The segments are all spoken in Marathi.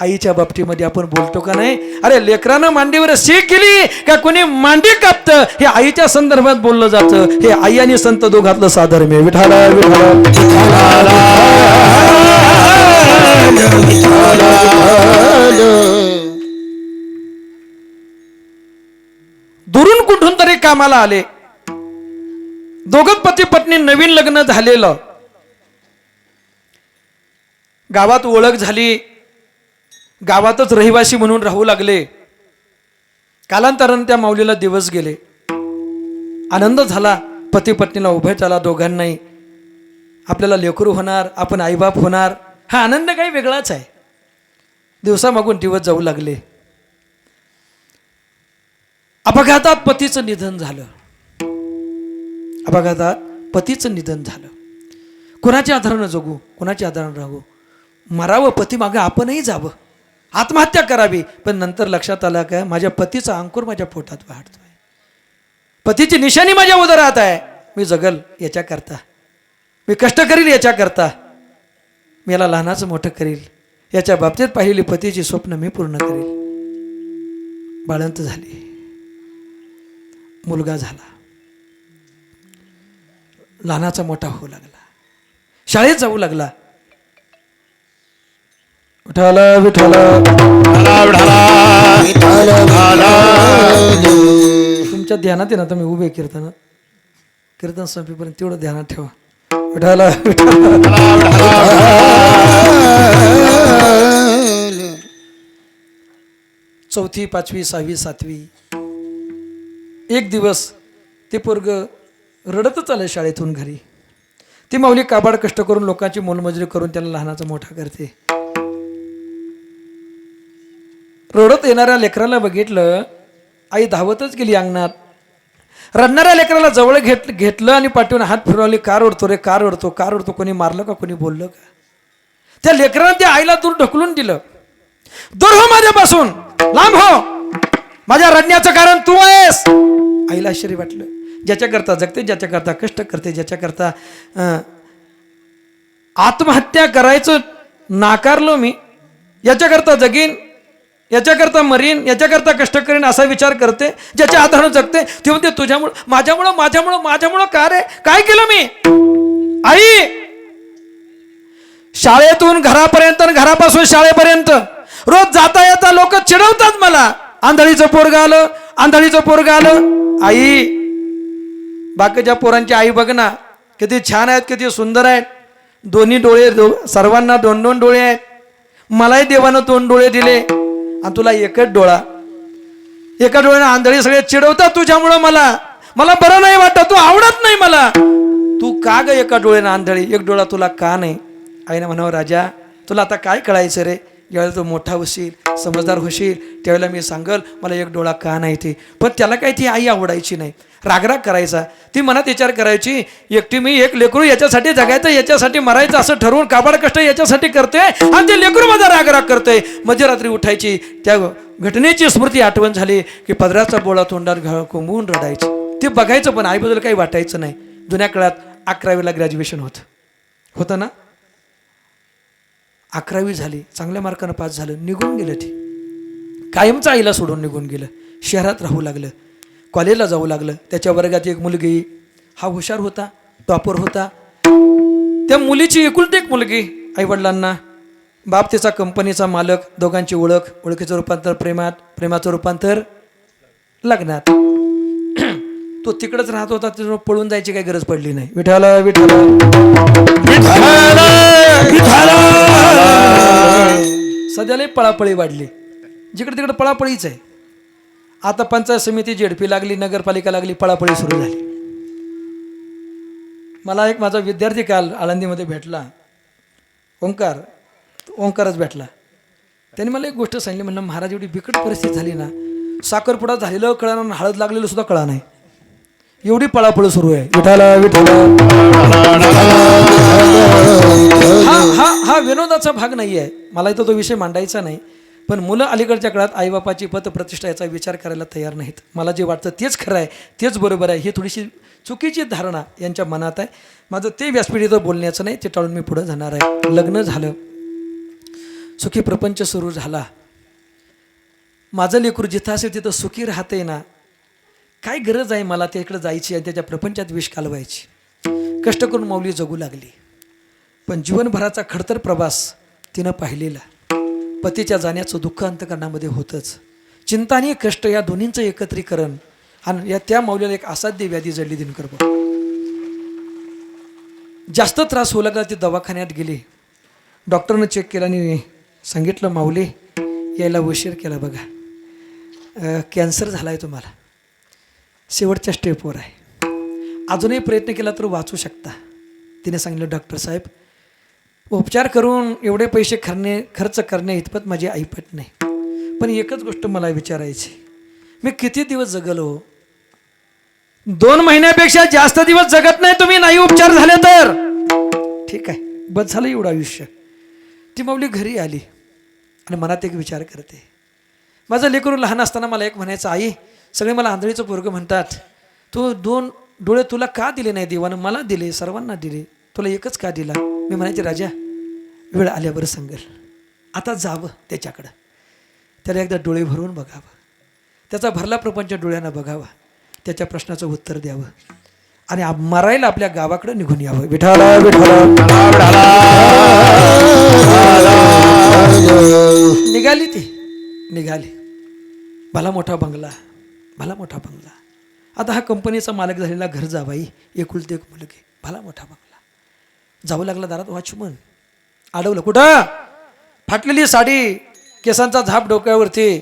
आईच्या बाबतीमध्ये आपण बोलतो का नाही? अरे लेकरानं मांडीवर शीख केली का कोणी मांडी कापतं, हे आईच्या संदर्भात बोललं जातं. हे आई आणि संत दोघातलं साधर्म्य. विठाला दुरून कुठून तरी कामाला आले. दोघं पती पत्नी, नवीन लग्न झालेलं, गावात ओळख झाली, गावातच रहिवासी म्हणून राहू लागले. कालांतराने त्या माऊलीला दिवस गेले. आनंद झाला पती पत्नीला, उभे झाला दोघांनाही. आपल्याला लेकरू होणार, आपण आईबाप होणार, हा आनंद काही वेगळाच आहे. दिवसामागून दिवस जाऊ लागले. अपघातात पतीचं निधन झालं. अपघातात पतीचं निधन झालं. कोणाच्या आधारानं जगू, कोणाच्या आधारानं राहू? मरावं पती मागं आपणही जावं, आत्महत्या करावी. पण नंतर लक्षात आलं काय, माझ्या पतीचा अंकुर माझ्या पोटात वाढतोय, पतीची निशाणी माझ्या उदरात आहे. मी जगल याच्याकरता, मी कष्ट करील याच्याकरता, मी याला लहानाचं मोठं करील, याच्या बाबतीत पाहिली पतीची स्वप्न मी पूर्ण करील. बाळंत झाली, मुलगा झाला, लहानाचा मोठा होऊ लागला, शाळेत जाऊ लागला. विठाला विठाला तुमच्या ध्यानात आहे ना, तुम्ही उभे कीर्तन संपेपर्यंत तेवढं ध्यानात ठेवा. विठाला चौथी, पाचवी, सहावी, सातवी, एक दिवस ते पोरग रडतच आलं शाळेतून घरी. ती माऊली काबाड कष्ट करून लोकांची मोलमजुरी करून त्याला लहानाचा मोठा करते. रडत येणाऱ्या लेकराला बघितलं, आई धावतच गेली अंगणात. रडणाऱ्या लेकराला जवळ घेतलं आणि पाठवून हात फिरवले. का रडतो रे, का रडतो, का रडतो? कोणी मारलं का, कोणी बोललं का? त्या लेकरानं त्या आईला दूर ढकलून दिलं. दूर हो माझ्यापासून, लांब हो, माझ्या रडण्याचं कारण तू आहेस. आईला आश्चर्य वाटलं. ज्याच्याकरता जगते, ज्याच्याकरता कष्ट करते, ज्याच्याकरता आत्महत्या करायचं नाकारलो मी, याच्याकरता जगीन, याच्याकरता मरीन, याच्याकरता कष्ट करीन असा विचार करते, ज्याच्या आधारानं जगते. ती म्हणते तुझ्यामुळं, माझ्यामुळं का रे? काय केलं मी? आई, शाळेतून घरापर्यंत, घरापासून शाळेपर्यंत रोज जाता येता लोक चिडवतात मला. आंधळीचं पोरगं आलं, आंधळीचं पोरगं आलं. आई, बाकीच्या पोरांची आई बघ ना, किती छान आहेत, किती सुंदर आहेत. दोन्ही डोळे, सर्वांना दोन दोन डोळे आहेत. मलाही देवानं दोन डोळे दिले आणि तुला एकच डोळा. एका डोळ्यानं आंधळी सगळे चिडवतात तुझ्यामुळं. मला बरं नाही वाटत, तू आवडत नाही मला. तू का ग एका डोळ्यानं आंधळी, एक डोळा तुला का नाही? आईनं म्हणावं, राजा तुला आता काय कळायचं रे? ज्यावेळेला तू मोठा होशील, समजदार होशील, त्यावेळेला मी सांगल मला एक डोळा का नाही ते. पण त्याला काही ती आई आवडायची नाही, रागराग करायचा. ती मनात विचार करायची, एकटी मी एक लेकरू, याच्यासाठी जगायचं, याच्यासाठी मरायचं असं ठरवून काबाड कष्ट याच्यासाठी करते आणि ते लेकरू माझा रागराग करते. मध्यरात्री उठायची, त्या घटनेची स्मृती आठवण झाली की पदराचा बोळा तोंडात कोंबून रडायची. ते बघायचं पण आईबद्दल काही वाटायचं नाही. जुन्या काळात 11वीला ग्रॅज्युएशन होतं ना, 11वी झाली, चांगल्या मार्कानं पास झालं, निघून गेलं. ती कायमचं आईला सोडून निघून गेलं, शहरात राहू लागलं, कॉलेजला जाऊ लागलं. त्याच्या वर्गात एक मुलगी, हा हुशार होता, टॉपर होता. त्या मुलीची एकुलती एक मुलगी, आईवडिलांना बाप तिचा कंपनीचा मालक, दोघांची ओळख, ओळखीचं रूपांतर प्रेमात, प्रेमाचं रूपांतर लग्नात. तो तिकडंच राहत होता, तिथून पळून जायची काही गरज पडली नाही. विठाला विठाला सध्याला पळापळी वाढली, जिकडे तिकडे पळापळीच आहे. आता पंचायत समिती, झेडपी लागली, नगरपालिका लागली, पळापळी सुरू झाली. मला एक माझा विद्यार्थी काल आळंदीमध्ये भेटला, ओंकारच भेटला. त्याने मला एक गोष्ट सांगितली. म्हणलं महाराज, एवढी बिकट परिस्थिती झाली ना, साखरपुडा झालेलं कळा ना, हळद लागलेलं सुद्धा कळा नाही, एवढी पळापळ सुरू आहे. विठाला विठाला हा विनोदाचा भाग नाही आहे, मला इथं तो विषय मांडायचा नाही. पण मुलं अलीकडच्या काळात आईबापाची पतप्रतिष्ठा याचा विचार करायला तयार नाहीत. मला जे वाटतं तेच खरं आहे, तेच बरोबर आहे, ही थोडीशी चुकीची धारणा यांच्या मनात आहे. माझं ते व्यासपीठ इथं बोलण्याचं नाही, ते टाळून मी पुढं जाणार आहे. लग्न झालं, सुखी प्रपंच सुरू झाला. माझं लेकरू जिथं असेल तिथं सुखी राहते ना. काय गरज आहे मला त्याकडे जायची आणि त्याच्या प्रपंचात विष घालवायची. कष्ट करून माऊली जगू लागली. पण जीवनभराचा खडतर प्रवास तिनं पाहिलेला. पतीच्या जाण्याचं दुःख अंतकरणामध्ये होतंच. चिंता आणि कष्ट या दोन्हींचं एकत्रीकरण आणि या त्या माऊलीला एक असाध्य व्याधी जडली दिनकर. जास्त त्रास होऊ लागला. ती दवाखान्यात गेली. डॉक्टरनं चेक केलं आणि सांगितलं माऊली यायला उशीर केला बघा, कॅन्सर झाला आहे तुम्हाला, शेवटच्या स्टेपवर आहे, अजूनही प्रयत्न केला तर वाचू शकता. तिने सांगितलं डॉक्टर साहेब उपचार करून एवढे पैसे खर्च करणे इतपत माझी ऐपत नाही. पण एकच गोष्ट मला विचारायची, मी किती दिवस जगलो? 2 महिन्यापेक्षा जास्त दिवस जगत नाही तुम्ही, नाही उपचार झाले तर. ठीक आहे, बस झालं एवढं आयुष्य. ती माऊली घरी आली आणि मनात एक विचार करते. माझं लेकरू लहान असताना मला एक म्हणायचं, आई सगळे मला आंधळीचं पोरगं म्हणतात, तू 2 डोळे तुला का दिले नाही देवानं? मला दिले, सर्वांना दिले, तुला एकच का दिला? मी म्हणायचे राजा वेळ आल्यावर सांगेल, आता जावं त्याच्याकडं, त्याला एकदा डोळे भरून बघावं, त्याचा भरला प्रपंच डोळ्यांना बघावा, त्याच्या प्रश्नाचं उत्तर द्यावं आणि मरायला आपल्या गावाकडे निघून यावं. विठाला विठाला निघाली. ती निघाली. भला मोठा बंगला, भला मोठा बंगला. आता हा कंपनीचा मालक झालेला घर जावाई, एकुलते एक मुलगी, भला मोठा बंगला. जाऊ लागला दारात. वॉचमन अडवलं. कुठं? फाटलेली साडी, केसांचा झाप डोक्यावरती,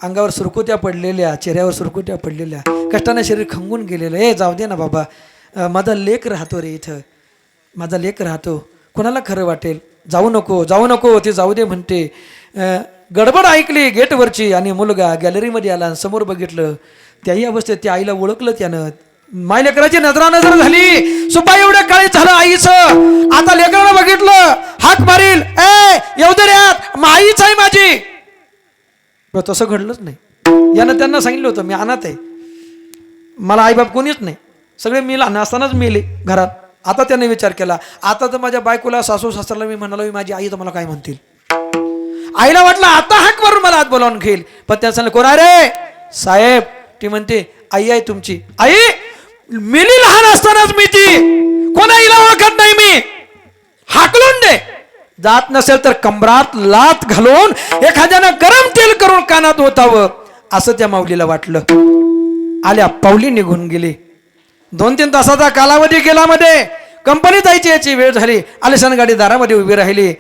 अंगावर सुरकुत्या पडलेल्या, चेहऱ्यावर सुरकुत्या पडलेल्या, कष्टाने शरीर खंगून गेलेलं. ए जाऊ दे ना बाबा, माझा लेक राहतो रे इथं, माझा लेक राहतो, कोणाला खरं वाटेल? जाऊ नको, जाऊ नको. ती जाऊ दे म्हणते. गडबड ऐकली गेटवरची आणि मुलगा गॅलरीमध्ये आला. समोर बघितलं, त्याही अवस्थेत त्या आईला ओळखलं त्यानं. माय लेकराची नजरानजर झाली. सुपा एवढं काळी झालं आईचं. आता लेकरानं बघितलं, हाक मारील, ए येऊ दे रे, आईच आहे माझी. पण तसं घडलंच नाही. यानं त्यांना सांगितलं होतं मी अनाथ आहे, मला आईबाप कोणीच नाही, सगळे मी लहान असतानाच मेले घरात. आता त्याने विचार केला, आता तर माझ्या बायकोला सासू सासऱ्याला मी म्हणालो माझी आई तर मला काय म्हणतील. आईला वाटलं आता हाक मारून मला आत बोलावून घेईल. पण त्या सांगितलं कोण रे? साहेब. ती म्हणते आई आहे तुमची. आई मेली लहान असतानाच मी, ती कोण आईला ओळखत नाही मी, हाकलून दे. जात नसेल तर कमरात लात घालून एखाद्यानं गरम तेल करून कानात ओतावं, असं त्या माऊलीला वाटलं. आल्या पावली निघून गेली. 2-3 तासाचा कालावधी गेला. मध्ये कंपनी जायची याची वेळ झाली. आलिशान गाडी दारामध्ये उभी राहिली.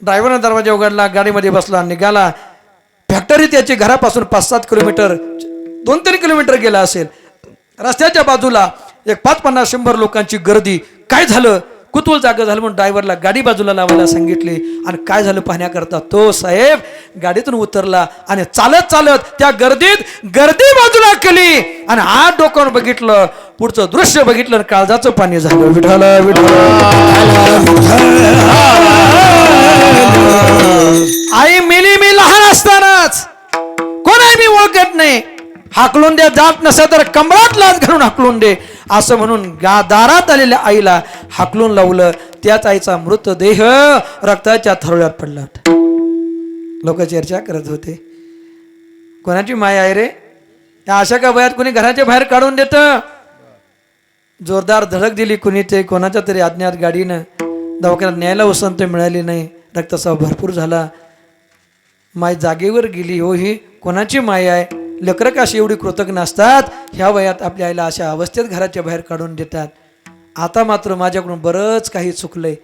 ड्रायव्हरनं दरवाजा उघडला, गाडीमध्ये बसला, निघाला. फॅक्टरी त्याची घरापासून 5-7 किलोमीटर, 2-3 किलोमीटर गेला असेल. रस्त्याच्या बाजूला एक 5-50-100 लोकांची गर्दी. काय झालं? कुतूहल जागा झालं म्हणून ड्रायव्हरला गाडी बाजूला लावायला सांगितली. आणि काय झालं पाहण्याकरता तो साहेब गाडीतून उतरला आणि चालत चालत त्या गर्दी बाजूला केली आणि हात डोकावून बघितलं. पुढचं दृश्य बघितलं आणि काळजाचं पाणी झालं. विठ्ठल विठ्ठल. आई मेली मी लहान असतानाच, कोण आहे मी ओळखत नाही, हाकलून दे, जात नसेल तर कमरात लाच घालून हाकलून दे, असं म्हणून दारात आलेल्या आईला हाकलून लावलं. त्याच आईचा मृतदेह रक्ताच्या थरोळ्यात पडला. लोक चर्चा करत होते, कोणाची माया आहे रे, या अशा का वयात कोणी घराच्या बाहेर काढून देतं. जोरदार धडक दिली कुणी ते कोणाच्या तरी अज्ञात गाडीनं. दवाखान्यात न्यायला उसंत मिळाली नाही, रक्तस्राव भरपूर झाला. माय जागेवर गेली. हो ही कोणाची माया आहे? लेकरं कशी एवढी कृतज्ञ असतात, ह्या वयात आपल्या आईला अशा अवस्थेत घराच्या बाहेर काढून देतात. आता मात्र माझ्याकडून बरंच काही चुकलंय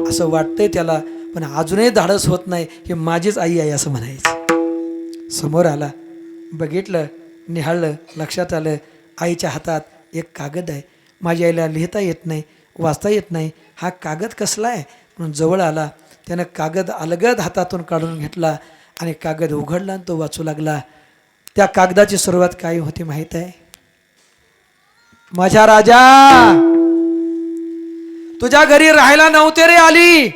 असं वाटतंय त्याला, पण अजूनही धाडस होत नाही, हे माझीच आई आहे असं म्हणायचं. समोर आला, बघितलं, निहाळलं, लक्षात आलं आईच्या हातात एक कागद आहे. माझ्या आईला लिहिता येत नाही, वाचता येत नाही, हा कागद कसला आहे म्हणून जवळ आला. त्यानं कागद अलगद हातातून काढून घेतला आणि कागद उघडला आणि तो वाचू लागला. त्या कागदाची सुरुवात काय होती माहित आहे? माझ्या राजा, तुझ्या घरी राहायला नव्हते रे आली,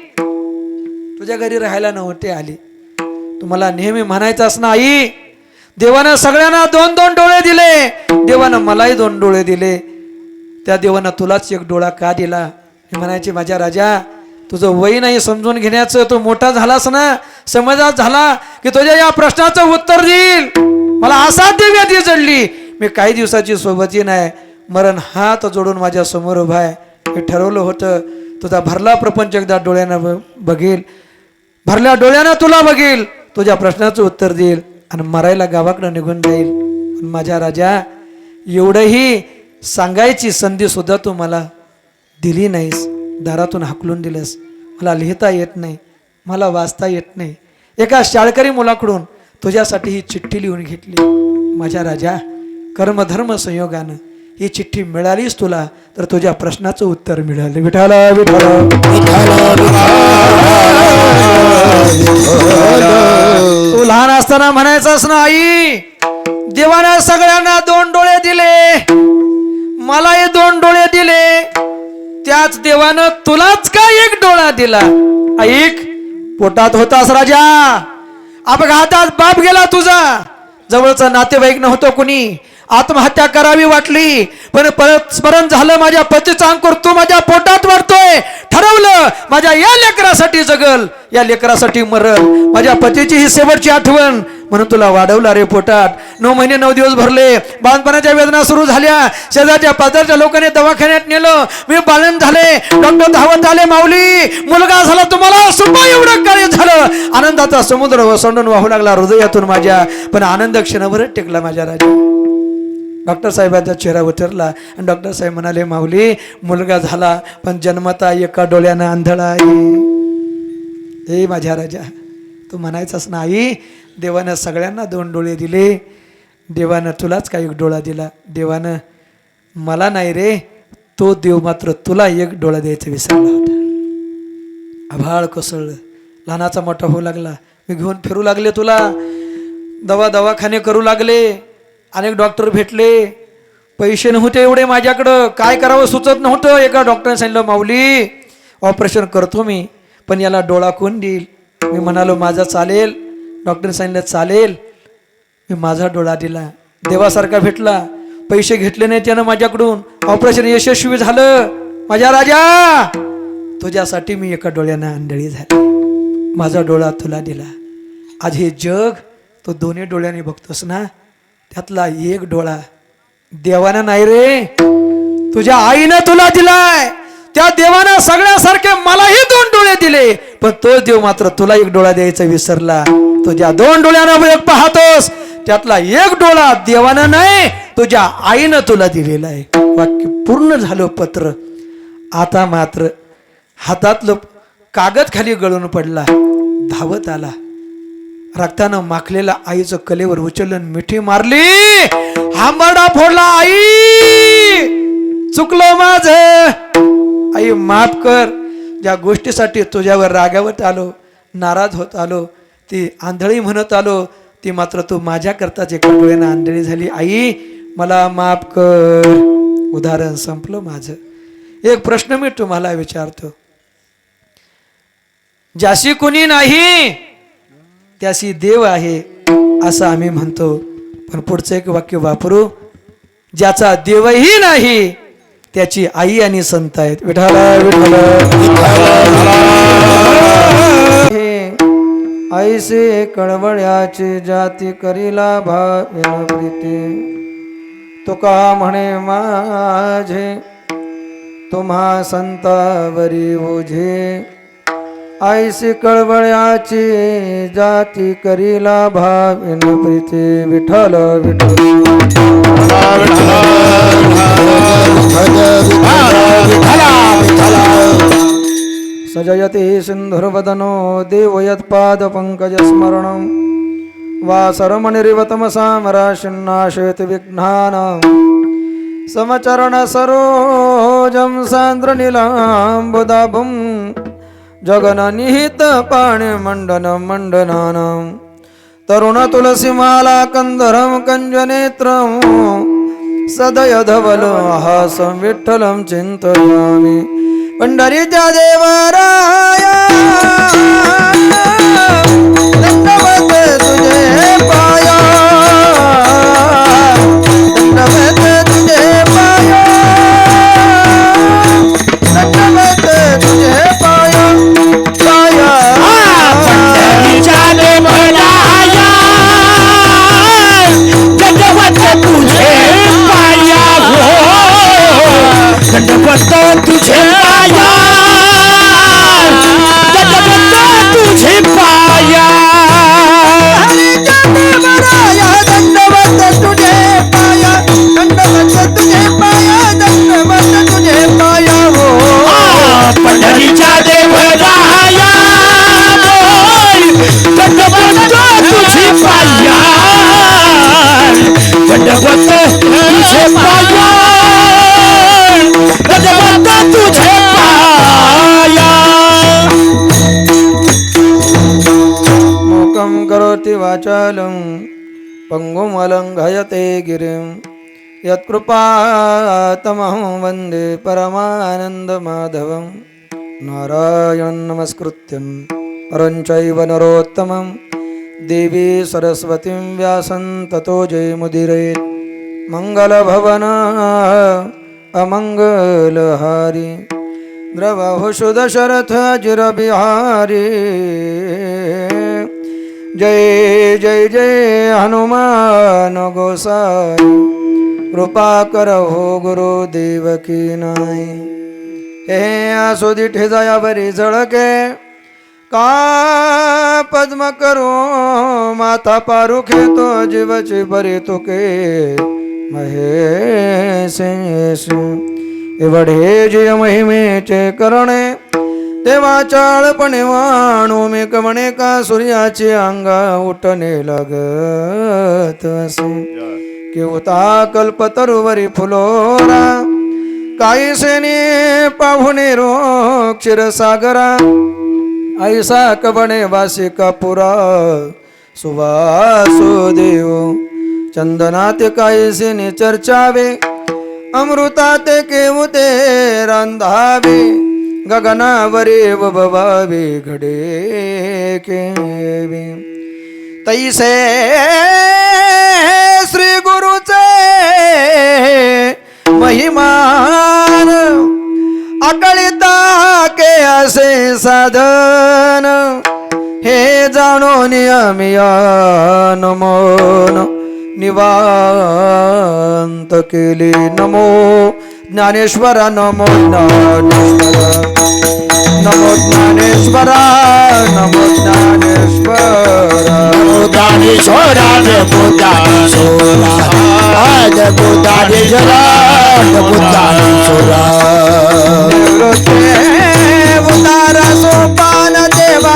तुझ्या घरी राहायला नव्हते आली. तुम्हाला नेहमी म्हणायचंच ना आई, देवानं सगळ्यांना 2-2 डोळे दिले, देवानं मलाही 2 डोळे दिले, त्या देवानं तुलाच 1 डोळा का दिला? हे म्हणायचे माझ्या राजा, तुझं वय नाही समजून घेण्याचं, तू मोठा झालास ना, समाजात झाला की तुझ्या या प्रश्नाचं उत्तर देईल. मला असाध्य व्याधी जडली, मी काही दिवसाची सोबती नाही, मरण हात जोडून माझ्या समोर उभा आहे. मी ठरवलं होतं तुझा भरला प्रपंच एकदा डोळ्यानं बघेल, भरल्या डोळ्यानं तुला बघेल, तुझ्या प्रश्नाचं उत्तर देईल आणि मरायला गावाकडं निघून जाईल. पण माझ्या राजा, एवढंही सांगायची संधी सुद्धा तू मला दिली नाहीस. दारातून हाकलून दिलंस. मला लिहिता येत नाही, मला वाचता येत नाही. एका शाळकरी मुलाकडून तुझ्यासाठी ही चिठ्ठी लिहून घेतली. माझ्या राजा, कर्मधर्म संयोगानं ही चिठ्ठी मिळालीच तुला तर तुझ्या प्रश्नाचं उत्तर मिळालं. विठाला विठाला तू लहान असताना म्हणायचंस ना, आई देवानं सगळ्यांना 2 डोळे दिले, मलाही 2 डोळे दिले, त्याच देवानं तुलाच का 1 डोळा दिला. ऐक, पोटात होतास राजा, अपघातात बाप गेला तुझा, जवळचा नातेवाईक नव्हतं कुणी, आत्महत्या करावी वाटली, पण परत स्मरण झालं माझ्या पतीचा अंकुर तू माझ्या पोटात वाढतोय. ठरवलं माझ्या या लेकरासाठी जगल, या लेकरासाठी मरल, माझ्या पतीची ही शेवटची आठवण म्हणून तुला वाढवला रे पोटात. 9 महिने 9 दिवस भरले, बाळपणाच्या वेदना सुरू झाल्या, शेजारच्या पाजारच्या लोकांनी दवाखान्यात नेलं, मी बाळण झाले, डॉक्टर धावत आले, माऊली मुलगा झाला तुम्हाला, सुद्धा एवढं कार्य झालं. आनंदाचा समुद्र ओसंडून वाहू लागला हृदयातून माझ्या, पण आनंद क्षणभरच टेकला माझ्या राजा. डॉक्टर साहेबांचा चेहरा उतरला आणि डॉक्टर साहेब म्हणाले, माऊली मुलगा झाला पण जन्मता एका डोळ्यानं आंधळा आहे. हे माझ्या राजा, तू म्हणायचास ना, आई देवानं सगळ्यांना 2 डोळे दिले, देवानं तुलाच का 1 डोळा दिला. देवानं मला नाही रे, तो देव मात्र तुला 1 डोळा द्यायचा विसरला होता. आभाळ कोसळलं, लहानाचा मोठा होऊ लागला, मी घेऊन फिरू लागले तुला, दवाखाने करू लागले, अनेक डॉक्टर भेटले, पैसे नव्हते एवढे माझ्याकडं, काय करावं सुचत नव्हतं. एका डॉक्टरने सांगितलं, माऊली ऑपरेशन करतो मी, पण याला डोळा कोण देईल. मी म्हणालो माझा चालेल. डॉक्टरने सांगितलं चालेल. मी माझा डोळा दिला, देवासारखा भेटला, पैसे घेतले नाही त्यानं माझ्याकडून, ऑपरेशन यशस्वी झालं. माझ्या राजा, तुझ्यासाठी मी एका डोळ्यानं आंधळी झाली, माझा डोळा तुला दिला. आज हे जग तो 2 डोळ्याने बघतोस ना, त्यातला 1 डोळा देवानं नाही रे, तुझ्या आईनं तुला दिलाय. त्या देवानं सगळ्यासारखे मलाही 2 डोळे दिले, पण तो देव मात्र तुला 1 डोळा द्यायचा विसरला. तुझ्या 2 डोळ्यानं पाहतोस, त्यातला 1 डोळा देवानं नाही, तुझ्या आईनं तुला दिलेला आहे. वाक्य पूर्ण झालं पत्र. आता मात्र हातातलं कागद खाली गळून पडला, धावत आला, रक्तानं माखलेला आईचं कलेवर उचलून मिठी मारली, हांबरडा फोडला, आई चुकलं माझं, आई माफ कर. ज्या गोष्टीसाठी तुझ्यावर रागावत आलो, नाराज होत आलो, ती आंधळी म्हणत आलो, ती मात्र तू माझ्या करताच एका डोळ्यानं आंधळी झाली. आई मला माफ कर. उदाहरण संपलं माझं. एक प्रश्न मी तुम्हाला विचारतो, ज्याशी कुणी नाही त्याशी देव आहे असं आम्ही म्हणतो, पण पुढचं एक वाक्य वापरू, ज्याचा देवही नाही त्याची आई आणि संत आहेत. विठाला विठाला ऐसे कळवळ्याची जाती करीला भाव प्रीती, तुका म्हणे माझे तुम्हा संतावरी ओझे, ऐसी कळवळ्याची जाती करीला भावेन प्रीती. विठ्ठल सजयते सिंधुर्वदनो देव यत्पाद पंकज स्मरणं, वासरमणिरिवतमसामराशिन्नाशयति विघ्नानां, समचरण सरोजं सान्द्रनीलाम्बुदाभं, जगननिहित पाणि मंडन मंडनानां, तरुण तुलसीमाला कंदरं कंजनेत्रं, सदय धवल हासं विठ्ठलं चिंतयामि. पंढरीच्या देवराया दंडवत तुझे पाया, दंडवत तुझे पाया, दंडवत तुझे पाया, पाया. दंडवत तुझे पाया दंडवत तुझे पाया मूकं करोति वाचालं पंगुं लंघयते गिरिं यत्कृपातमहं वन्दे परमानन्दमाधवं नारायणं नमस्कृत्यं नरं चैव नरोत्तमं देवी सरस्वतीं व्यासं ततो जयमुदीरयेत् मङ्गलभवन अमङ्गलहारी द्रवहुषु दशरथ जिरबिहारी जय जय जय हनुमान गोसाई कृपा करहो गुरुदेव की नाई हे आसुदी ठेजायावरी झळके का पद्म करो माथा पारुखे तो जीवची बरे तुके महेश एवढे जय महिमेचे करणे देवाचाळपणे वाणू मी कमणे का सूर्याचे अंगा उठणे लागत असे किवता कल्पतरुवरी फुलोरा काही सेने पाहुणे रो क्षीरसागरा ऐसा कबणे वासिका पुरा सुवासुदेव चंदनात काही सेने चर्चावे अमृतात केवते रांधावे गगनावरे बबावे घडे केवे तैसे श्री गुरुचे महिमान अकळिता के असे साधन हे जाणून नियमिया नमोन निवांत केले नमो ज्ञानेश्वरा नमो ज्ञानेश्वरा नमो ज्ञानेश्वरा नमो ज्ञानेश्वरा नमो ज्ञानेश्वरा नमो ज्ञानेश्वरा नमो ज्ञानेश्वरा नमो ज्ञानेश्वरा निवृत्ते उदार सोपान देवा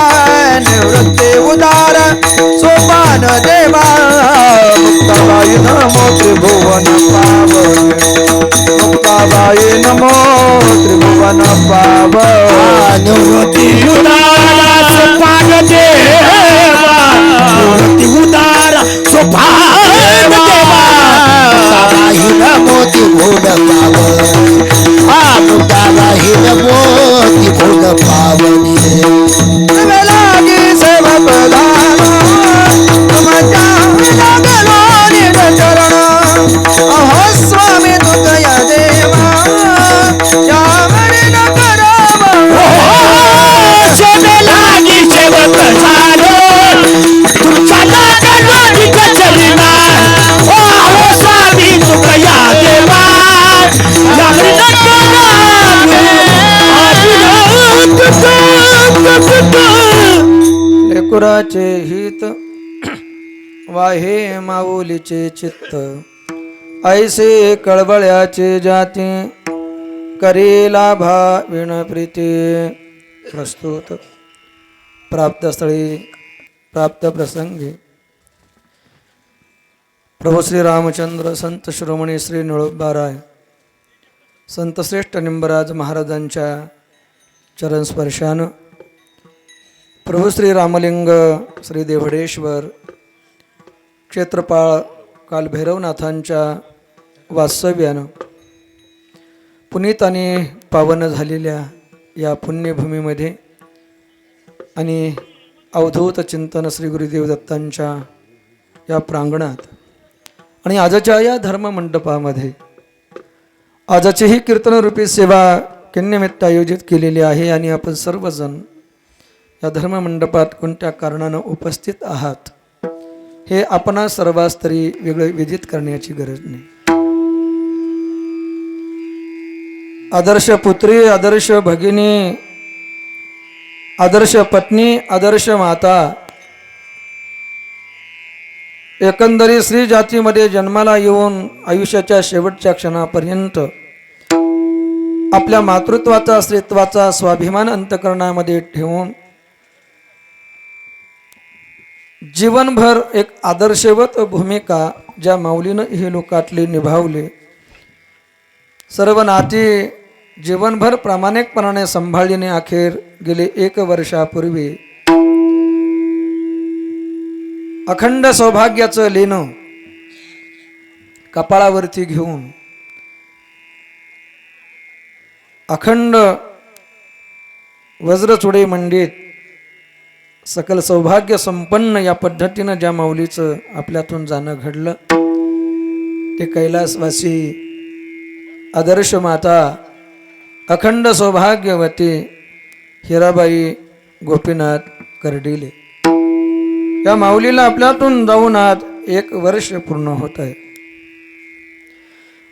निवृत्ते उदार सोपान देवा मुक्ताबाई नमो त्रिभुवन पावन मुक्ताबाई नमो त्रिभुवन पावन निवृत्ती उदार सोपान देवा निवृत्ती उदार सोपान देवा मुक्ताबाई नमो त्रिभुवन पावन मुक्ताबाई नमो त्रिभुवन पावनी लागी सेवक दानो तुमच्या लागलो निज चरण अहो स्वामी तुझया देवा यावरी न करावा सोने लागी सेवक झालो तुमच्या लागलो निज चरणा अहो स्वामी तुझया देवा यावरी न लेकुराचे हित वाहे माऊलीचे चित्त ऐसे कळबळ्याचे जाती करेला भाविण प्रीती प्रस्तुत प्राप्त स्थळी प्राप्त प्रसंगी प्रभू श्री रामचंद्र संत शिरोमणी श्री निळोबाराय संत श्रेष्ठ निंबराज महाराजांच्या चरणस्पर्शानं प्रभू श्री रामलिंग श्री देवडेश्वर क्षेत्रपाळ कालभैरवनाथांच्या वास्तव्यानं पुनीत आणि पावन झालेल्या या पुण्यभूमीमध्ये आणि अवधूत चिंतन श्री गुरुदेव दत्तांच्या या प्रांगणात आणि आजच्या या धर्ममंडपामध्ये आजची ही कीर्तनरूपी सेवा किन्निमित्त आयोजित केलेली आहे आणि आपण सर्वजण या धर्ममंडपात कोणत्या कारणानं उपस्थित आहात हे आपणा सर्वांस तरी वेगळे विदित करण्याची गरज नाही. आदर्श पुत्री, आदर्श भगिनी, आदर्श पत्नी, आदर्श माता, एकंदरीत स्त्री जातीमध्ये जन्माला येऊन आयुष्याच्या शेवटच्या क्षणापर्यंत आपल्या मातृत्वाचा, स्त्रीत्वाचा स्वाभिमान अंतःकरणामध्ये ठेवून जीवनभर एक आदर्शवत भूमिका ज्या माऊलीनं हे लोकातले निभावले, सर्व नाती जीवनभर प्रामाणिकपणाने सांभाळीने अखेर गेले 1 वर्षापूर्वी अखंड सौभाग्याचं लेणं कपाळावरती घेऊन अखंड वज्रचुडे मंडित सकल सौभाग्य संपन्न या पद्धतीनं ज्या माऊलीचं आपल्यातून जाणं घडलं, ते कैलासवासी आदर्श माता अखंड सौभाग्यवती हिराबाई गोपीनाथ कर्डिले या माऊलीला आपल्यातून जाऊन आज 1 वर्ष पूर्ण होत आहे.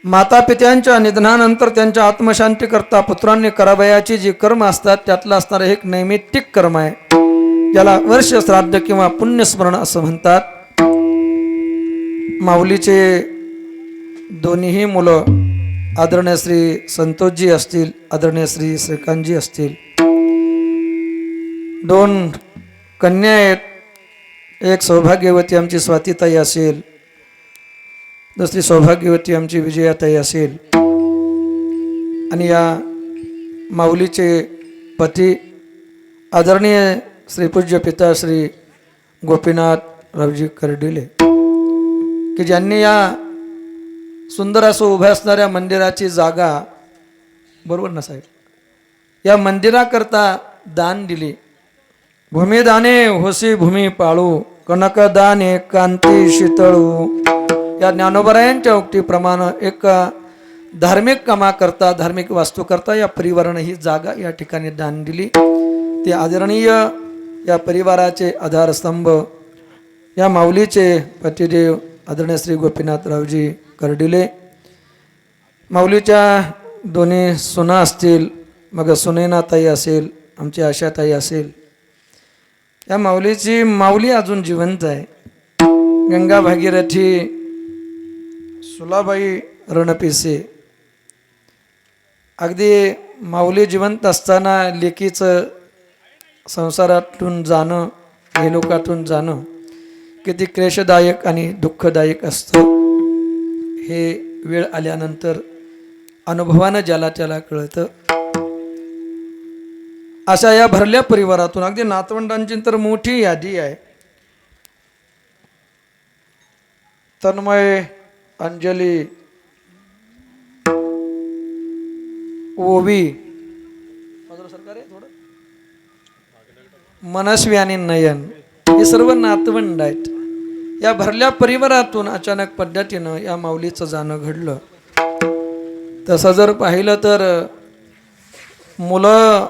माता पित्यांच्या निधनानंतर त्यांच्या आत्मशांती करता पुत्रांनी करावयाची जी कर्म असतात त्यातलं असणारं एक नैमित्तिक कर्म आहे, ज्याला वर्ष श्राद्ध किंवा पुण्यस्मरण असं म्हणतात. माऊलीचे दोन्हीही मुलं आदरणीय श्री संतोषजी असतील, आदरणीय श्री श्रीकांतजी असतील, 2 कन्या आहेत. एक सौभाग्यवती आमची स्वातीताई असेल, दुसरी सौभाग्यवती आमची विजयाताई असेल, आणि या माऊलीचे पती आदरणीय श्रीपूज्य पिता श्री गोपीनाथ रावजी कर्डिले, की ज्यांनी या सुंदर असं उभ्या असणाऱ्या मंदिराची जागा, बरोबर ना साहेब, या मंदिराकरता दान दिली. भूमिदाने होसी भूमी पाळू, कनकदाने कांती शीतळू, या ज्ञानोबरायांच्या उक्तीप्रमाणे एक धार्मिक कामाकरता, धार्मिक वास्तूकरता या परिवारानं ही जागा या ठिकाणी दान दिली. ते आदरणीय या परिवाराचे आधारस्तंभ या माऊलीचे पतिदेव आदरणीय श्री गोपीनाथरावजी कर्डिले, माऊलीच्या दोन्ही सुना असतील, मग सुनैनाताई असेल, आमची आशाताई असेल, या माऊलीची माऊली अजून जिवंत आहे. गंगा भागीरथी सुलाबाई रणपिसे, अगदी माऊली जिवंत असताना लेकीचं संसारातून जाणं, हे लोकातून जाणं किती क्लेशदायक आणि दुःखदायक असतं, हे वेळ आल्यानंतर अनुभवानं ज्याला त्याला कळतं. अशा या भरल्या परिवारातून अगदी नातवंडांची तर मोठी यादी आहे. तन्मय, अंजली, ओवी, मनस्वी आणि नयन, हे सर्व नातवंड आहेत. या भरल्या परिवारातून अचानक पद्धतीनं या माऊलीचं जाणं घडलं. तसं जर पाहिलं तर मुलं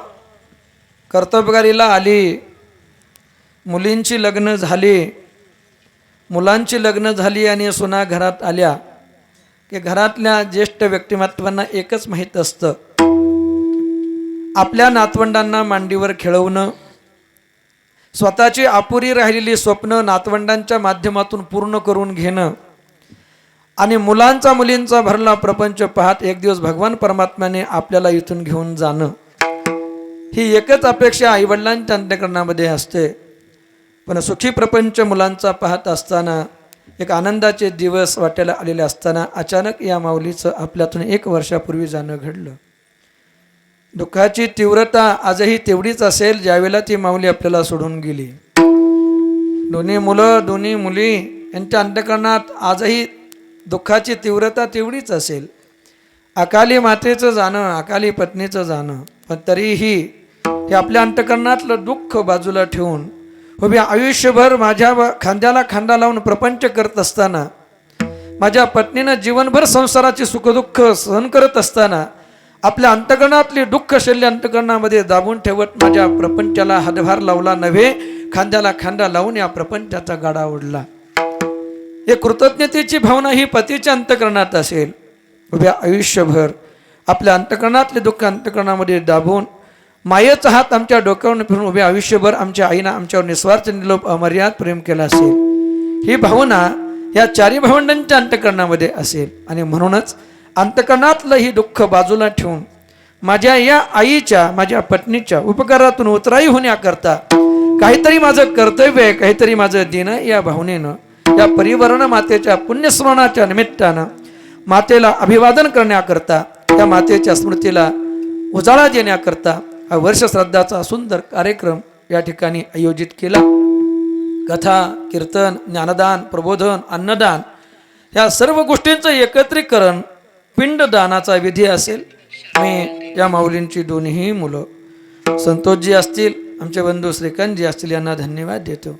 कर्तबगारीला आली, मुलींची लग्न झाली, मुलांची लग्न झाली आणि सुना घरात आल्या की घरातल्या ज्येष्ठ व्यक्तिमत्वांना एकच माहीत असतं, आपल्या नातवंडांना मांडीवर खेळवणं, स्वतःची अपुरी राहिलेली स्वप्न नातवंडांच्या माध्यमातून पूर्ण करून घेणं, आणि मुलांचा मुलींचा भरला प्रपंच पाहत एक दिवस भगवान परमात्म्याने आपल्याला इथून घेऊन जाणं, ही एकच अपेक्षा आईवडिलांच्या अंतःकरणामध्ये असते. पण सुखी प्रपंच मुलांचा पाहत असताना, एक आनंदाचे दिवस वाटायला आलेले असताना अचानक या माऊलीचं आपल्यातून 1 वर्षापूर्वी जाणं घडलं. दुःखाची तीव्रता आजही तेवढीच असेल ज्यावेळेला ती माऊली आपल्याला सोडून गेली. दोन्ही मुलं, दोन्ही मुली यांच्या अंतःकरणात आजही दुःखाची तीव्रता तेवढीच असेल. अकाली मातेचं जाणं, अकाली पत्नीचं जाणं, पण तरीही हे आपल्या अंतःकरणातलं दुःख बाजूला ठेवून उभी आयुष्यभर माझ्या खांद्याला खांदा लावून प्रपंच करत असताना, माझ्या पत्नीनं जीवनभर संसाराची सुखदुःख सहन करत असताना, आपल्या अंतःकरणातली दुःख शल्य अंतःकरणामध्ये दाबून ठेवत माझ्या प्रपंचाला हातभार लावला नव्हे, खांद्याला खांदा लावून या प्रपंचाचा गाडा ओढला. हे कृतज्ञतेची भावना ही पतीच्या अंतःकरणात असेल. उभ्या आयुष्यभर आपल्या अंतःकरणातले दुःख अंतःकरणामध्ये दाबून मायेचा हात आमच्या डोक्यावरून फिरून उभ्या आयुष्यभर आमच्या आईनं आमच्यावर निस्वार्थ निलोप अमर्याद प्रेम केला असेल. ही भावना या 4 भावंडांच्या अंतःकरणामध्ये असेल. आणि म्हणूनच अंतःकरणातलं ही दुःख बाजूला ठेवून माझ्या या आईच्या, माझ्या पत्नीच्या उपकारातून उतराई होण्याकरता काहीतरी माझं कर्तव्य आहे, काहीतरी माझं दिन आहे, या भावनेनं या परिवर्ण मातेच्या पुण्यस्मरणाच्या निमित्तानं मातेला अभिवादन करण्याकरता, त्या मातेच्या स्मृतीला उजाळा देण्याकरता हा वर्ष श्राद्धाचा सुंदर कार्यक्रम या ठिकाणी आयोजित केला. कथा, कीर्तन, ज्ञानदान, प्रबोधन, अन्नदान या सर्व गोष्टींचं एकत्रीकरण पिंडदानाचा विधी असेल. मी या माऊलींची दोन्ही मुलं संतोषजी असतील, आमचे बंधू श्रीकांतजी असतील यांना धन्यवाद देतो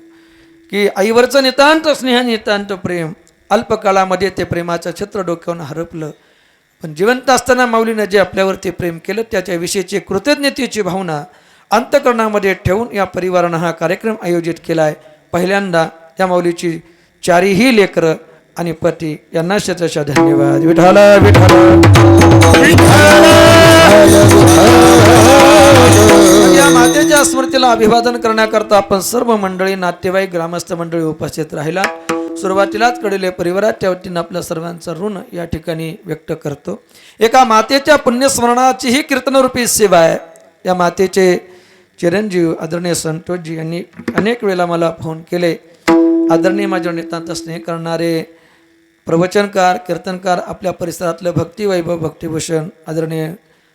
की आईवरचं नितांत स्नेह, नितांत प्रेम अल्पकाळामध्ये ते प्रेमाचं छत्र डोक्यावरून हरपलं, पण जिवंत असताना माऊलीनं जे आपल्यावरती प्रेम केलं त्याच्याविषयीची कृतज्ञतेची भावना अंतःकरणामध्ये ठेवून या परिवारानं हा कार्यक्रम आयोजित केला आहे. पहिल्यांदा या माऊलीची चारीही लेकरं आणि पती यांना शतशः धन्यवाद. विठ्ठल या मातेच्या स्मृतीला अभिवादन करण्याकरता आपण सर्व मंडळी, नातेवाईक, ग्रामस्थ मंडळी उपस्थित राहिला. सुरुवातीलाच कळले परिवाराच्या वतीनं आपल्या सर्वांचा ऋण या ठिकाणी व्यक्त करतो. एका मातेच्या पुण्यस्मरणाची ही कीर्तनरूपी सेवा आहे. या मातेचे चिरंजीव आदरणीय संतोषजी यांनी अनेक वेळेला मला फोन केले. आदरणीय माझ्या नितांत स्नेह करणारे प्रवचनकार, कीर्तनकार, आपल्या परिसरातलं भक्तिवैभव, भक्तिभूषण आदरणीय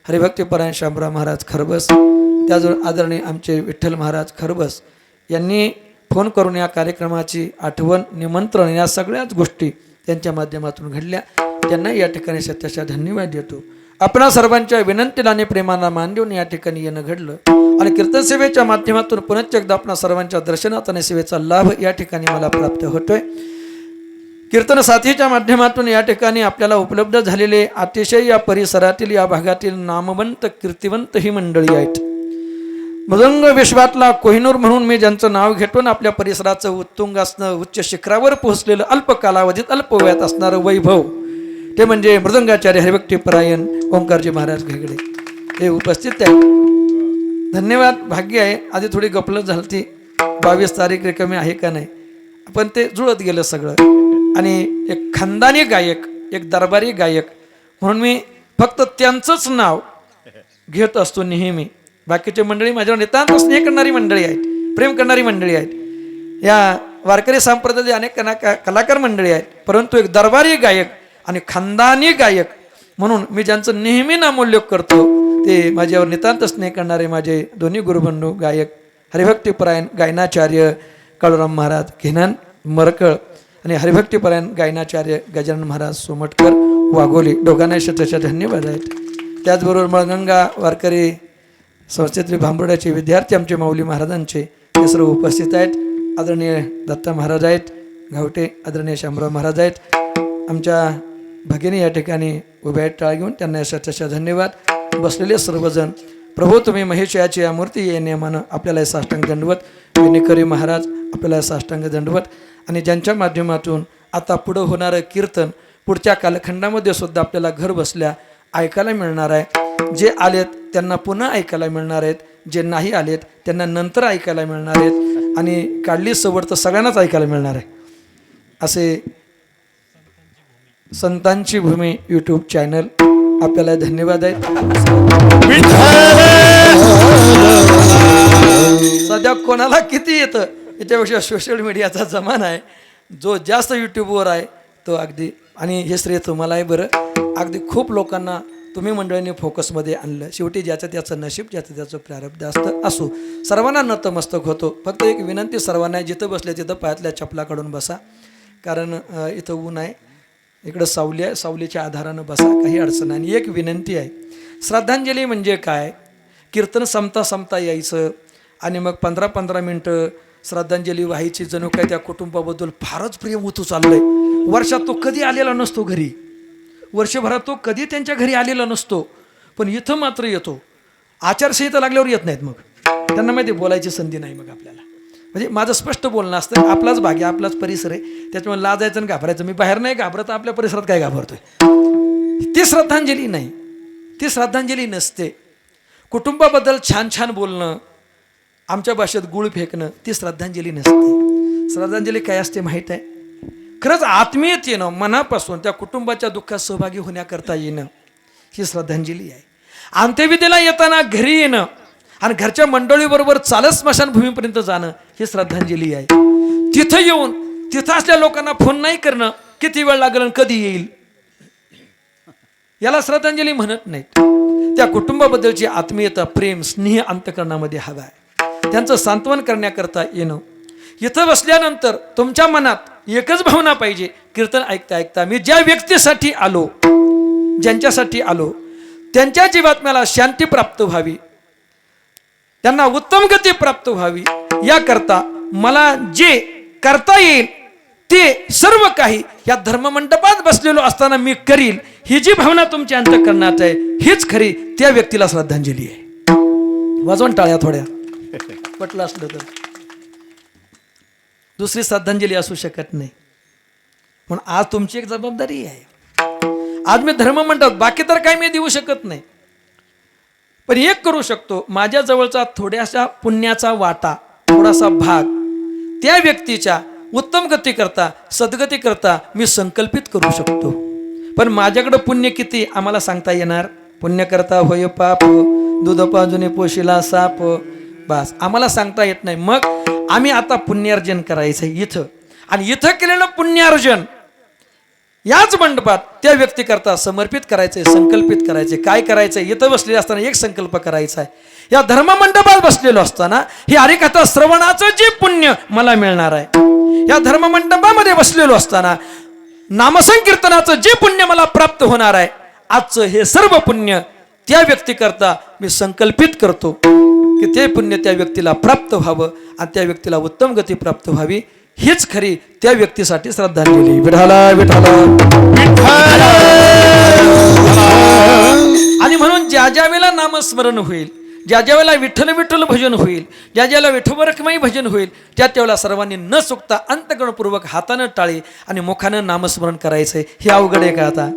हरिभक्तीपरायण शामराव महाराज खरबस, त्याजवळ आदरणीय आमचे विठ्ठल महाराज खरबस यांनी फोन करून या कार्यक्रमाची आठवण, निमंत्रण या सगळ्याच गोष्टी त्यांच्या माध्यमातून घडल्या. त्यांना या ठिकाणी सत्याशा धन्यवाद देतो. आपणा सर्वांच्या विनंतीला आणि प्रेमाला मान देऊन या ठिकाणी येणं घडलं आणि कीर्तन सेवेच्या माध्यमातून पुनश्च एकदा आपणा सर्वांच्या दर्शनात आणि सेवेचा लाभ या ठिकाणी मला प्राप्त होतोय. कीर्तन साथीच्या माध्यमातून या ठिकाणी आपल्याला उपलब्ध झालेले अतिशय या परिसरातील, या भागातील नामवंत, कीर्तिवंत ही मंडळी आहेत. मृदंग विश्वातला कोहिनूर म्हणून मी ज्यांचं नाव घेतो ना, आपल्या परिसराचं उत्तुंग असणं, उच्च शिखरावर पोहोचलेलं, अल्प कालावधीत अल्प वयात असणारं वैभव, ते म्हणजे मृदंगाचार्य हरिभक्तीपरायण ओंकारजी महाराज घेगडे हे उपस्थित आहेत. धन्यवाद. भाग्य आहे. आधी थोडी गफलत झाली, 22 तारीख रिकामी आहे का नाही, पण ते जुळत गेलं सगळं. आणि एक खानदानी गायक, एक दरबारी गायक म्हणून मी फक्त त्यांचंच नाव घेत असतो नेहमी. बाकीचे मंडळी माझ्यावर नितांत स्नेह करणारी मंडळी आहेत, प्रेम करणारी मंडळी आहेत. या वारकरी संप्रदायातील अनेक कलाकार मंडळी आहेत, परंतु एक दरबारी गायक आणि खानदानी गायक म्हणून मी ज्यांचं नेहमी नामोल्लेख करतो ते माझ्यावर नितांत स्नेह करणारे माझे दोन्ही गुरुबंधू गायक हरिभक्तीपरायण गायनाचार्य काळूराम महाराज घेनान मरकळ आणि हरिभक्तीपरायण गायनाचार्य गजानन महाराज सोमटकर वाघोली, दोघांना शतशः धन्यवाद आहेत. त्याचबरोबर मळगंगा वारकरी संस्थेतील भांबर्ड्याचे विद्यार्थी आमचे माऊली महाराजांचे ते सर्व उपस्थित आहेत. आदरणीय दत्ता महाराज आहेत गावटे, आदरणीय शामराव महाराज आहेत. आमच्या भगिनी या ठिकाणी उभ्या आहेत टाळ घेऊन, त्यांना शतशः धन्यवाद. बसलेले सर्वजण, प्रभू तुम्ही महेशयाची या मूर्ती या नियमानं आपल्याला साष्टांग दंडवत, विनेकरी महाराज आपल्याला साष्टांग दंडवत. आणि ज्यांच्या माध्यमातून आता पुढं होणारं कीर्तन पुढच्या कालखंडामध्ये सुद्धा आपल्याला घर बसल्या ऐकायला मिळणार आहे. जे आलेत त्यांना पुन्हा ऐकायला मिळणार आहेत, जे नाही आलेत त्यांना नंतर ऐकायला मिळणार आहेत, आणि काढली सवड तर सगळ्यांनाच ऐकायला मिळणार आहे. असे संतांची भूमी यूट्यूब चॅनल आपल्याला धन्यवाद आहेत. सध्या कोणाला किती येतं याच्यापेक्षा सोशल मीडियाचा जमाना आहे. जो जास्त यूट्यूबवर आहे तो अगदी, आणि हे श्रेय तुम्हाला आहे बरं, अगदी खूप लोकांना तुम्ही मंडळींनी फोकसमध्ये आणलं. शेवटी ज्याचं त्याचं नशीब, ज्याचं त्याचं प्रारब्ध असतं. असो, सर्वांना नतमस्तक होतो. फक्त एक विनंती सर्वांना, जिथं बसले तिथं पायातल्या चपला काढून बसा, कारण इथं ऊन आहे, इकडं सावली आहे, सावलीच्या आधारानं बसा, काही अडचण नाही. आणि एक विनंती आहे, श्रद्धांजली म्हणजे काय, कीर्तन संपता यायचं आणि मग 15-15 मिनटं श्रद्धांजली व्हायची. जणू काय त्या कुटुंबाबद्दल फारच प्रेम उतू चाललंय. वर्षात तो कधी आलेला नसतो घरी, वर्षभरात तो कधी त्यांच्या घरी आलेला नसतो, पण इथं मात्र येतो. आचारसंहिता लागल्यावर येत नाहीत, मग त्यांना माहिती बोलायची संधी नाही. मग आपल्याला म्हणजे माझं स्पष्ट बोलणं असतं, आपलाच भाग आहे, आपलाच परिसर आहे, त्याच्यामुळे लाजायचं आणि घाबरायचं. मी बाहेर नाही घाबरत, आपल्या परिसरात काय घाबरतोय. ती श्रद्धांजली नाही, ती श्रद्धांजली नसते. कुटुंबाबद्दल छान छान बोलणं, आमच्या भाषेत गुळ फेकणं, ती श्रद्धांजली नसते. श्रद्धांजली काय असते माहीत आहे, खरंच आत्मीयत येणं, मनापासून त्या कुटुंबाच्या दुःखात सहभागी होण्याकरता येणं, ही श्रद्धांजली आहे. अंत्यविधीला येताना घरी येणं, आणि घरच्या मंडळीबरोबर चालत स्मशानभूमीपर्यंत जाणं ही श्रद्धांजली आहे. तिथं येऊन तिथं असल्या लोकांना फोन नाही करणं, किती वेळ लागेल आणि कधी येईल, याला श्रद्धांजली म्हणत नाहीत. त्या कुटुंबाबद्दलची आत्मीयता, प्रेम, स्नेह अंतःकरणामध्ये हवा आहे. त्यांचं सांत्वन करण्याकरता येणं. इथं बसल्यानंतर तुमच्या मनात एकच भावना पाहिजे, कीर्तन ऐकता ऐकता मी ज्या व्यक्तीसाठी आलो, ज्यांच्यासाठी आलो, त्यांच्या जीवात मला शांती प्राप्त व्हावी, त्यांना उत्तम गती प्राप्त व्हावी, याकरता मला जे करता येईल ते सर्व काही या धर्ममंडपात बसलेलो असताना मी करील, ही जी भावना तुमच्या अंतःकरणात आहे, हीच खरी त्या व्यक्तीला श्रद्धांजली आहे. वाजवून टाळ्या थोड्या, पटलं असलं तर. दुसरी श्रद्धांजली असू शकत नाही. पण आज तुमची एक जबाबदारी आहे. आज मी धर्ममंडप, बाकी तर काही मी देऊ शकत नाही, पण एक करू शकतो, माझ्या जवळचा थोड्याशा पुण्याचा वाटा, थोडासा भाग त्या व्यक्तीच्या उत्तम गती करता, सद्गती करता मी संकल्पित करू शकतो. पण माझ्याकडे पुण्य किती आम्हाला सांगता येणार? पुण्य करता होय पाप, दूध पाजुने पोशिला साप, बस आम्हाला सांगता येत नाही. मग आम्ही आता पुण्यार्जन करायचं इथं, आणि इथं केलेलं पुण्यार्जन याच मंडपात त्या व्यक्ती करता समर्पित करायचंय, संकल्पित करायचे. काय करायचंय? इथं बसलेले असताना एक संकल्प करायचा आहे, या धर्ममंडपात बसलेलो असताना ही हरिकथा श्रवणाचं जे पुण्य मला मिळणार आहे, या धर्ममंडपामध्ये बसलेलो असताना नामसंकीर्तनाचं जे पुण्य मला प्राप्त होणार आहे, आजचं हे सर्व पुण्य त्या व्यक्ती करता मी संकल्पित करतो की ते पुण्य त्या व्यक्तीला प्राप्त व्हावं आणि त्या व्यक्तीला उत्तम गती प्राप्त व्हावी. हीच खरी त्या व्यक्तीसाठी श्रद्धांजली. विठाला विठाला आणि म्हणून ज्या ज्या वेळेला नामस्मरण होईल, ज्या ज्या वेळेला विठ्ठल विठ्ठल भजन होईल, ज्या ज्याला विठोबरखमाई भजन होईल, त्या त्यावेळेला सर्वांनी न चुकता अंतःकरणपूर्वक हातानं टाळी आणि मुखानं नामस्मरण करायचंय. हे अवघड आहे का? आता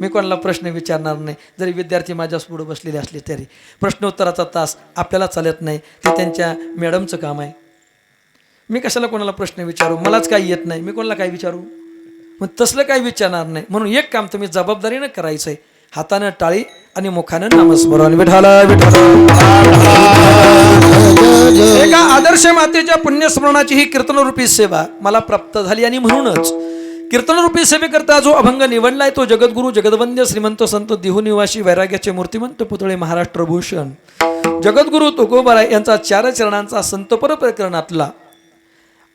मी कोणाला प्रश्न विचारणार नाही, जरी विद्यार्थी माझ्या पुढे बसलेले असले तरी. प्रश्नोत्तराचा तास आपल्याला चालत नाही, ते त्यांच्या मॅडमचं काम आहे. मी कशाला कोणाला प्रश्न विचारू? मलाच काही येत नाही, मी कोणाला काय विचारू? मग तसलं काही विचारणार नाही. म्हणून एक काम तुम्ही जबाबदारीनं करायचंय, हातानं टाळी आणि मुखानं नामस्मरण. विठाला विठाला. एका आदर्श मातेच्या पुण्यस्मरणाची ही कीर्तनरूपी सेवा मला प्राप्त झाली, आणि म्हणूनच कीर्तनरूपी सेवेकरता जो अभंग निवडलाय तो जगद्गुरु जगदवंद्य श्रीमंत संत देहुनिवासी वैराग्याचे मूर्तिमंत पुतळे महाराष्ट्र भूषण जगद्गुरु तुकोबाराय यांचा 4 चरणांचा संतपर प्रकरणातला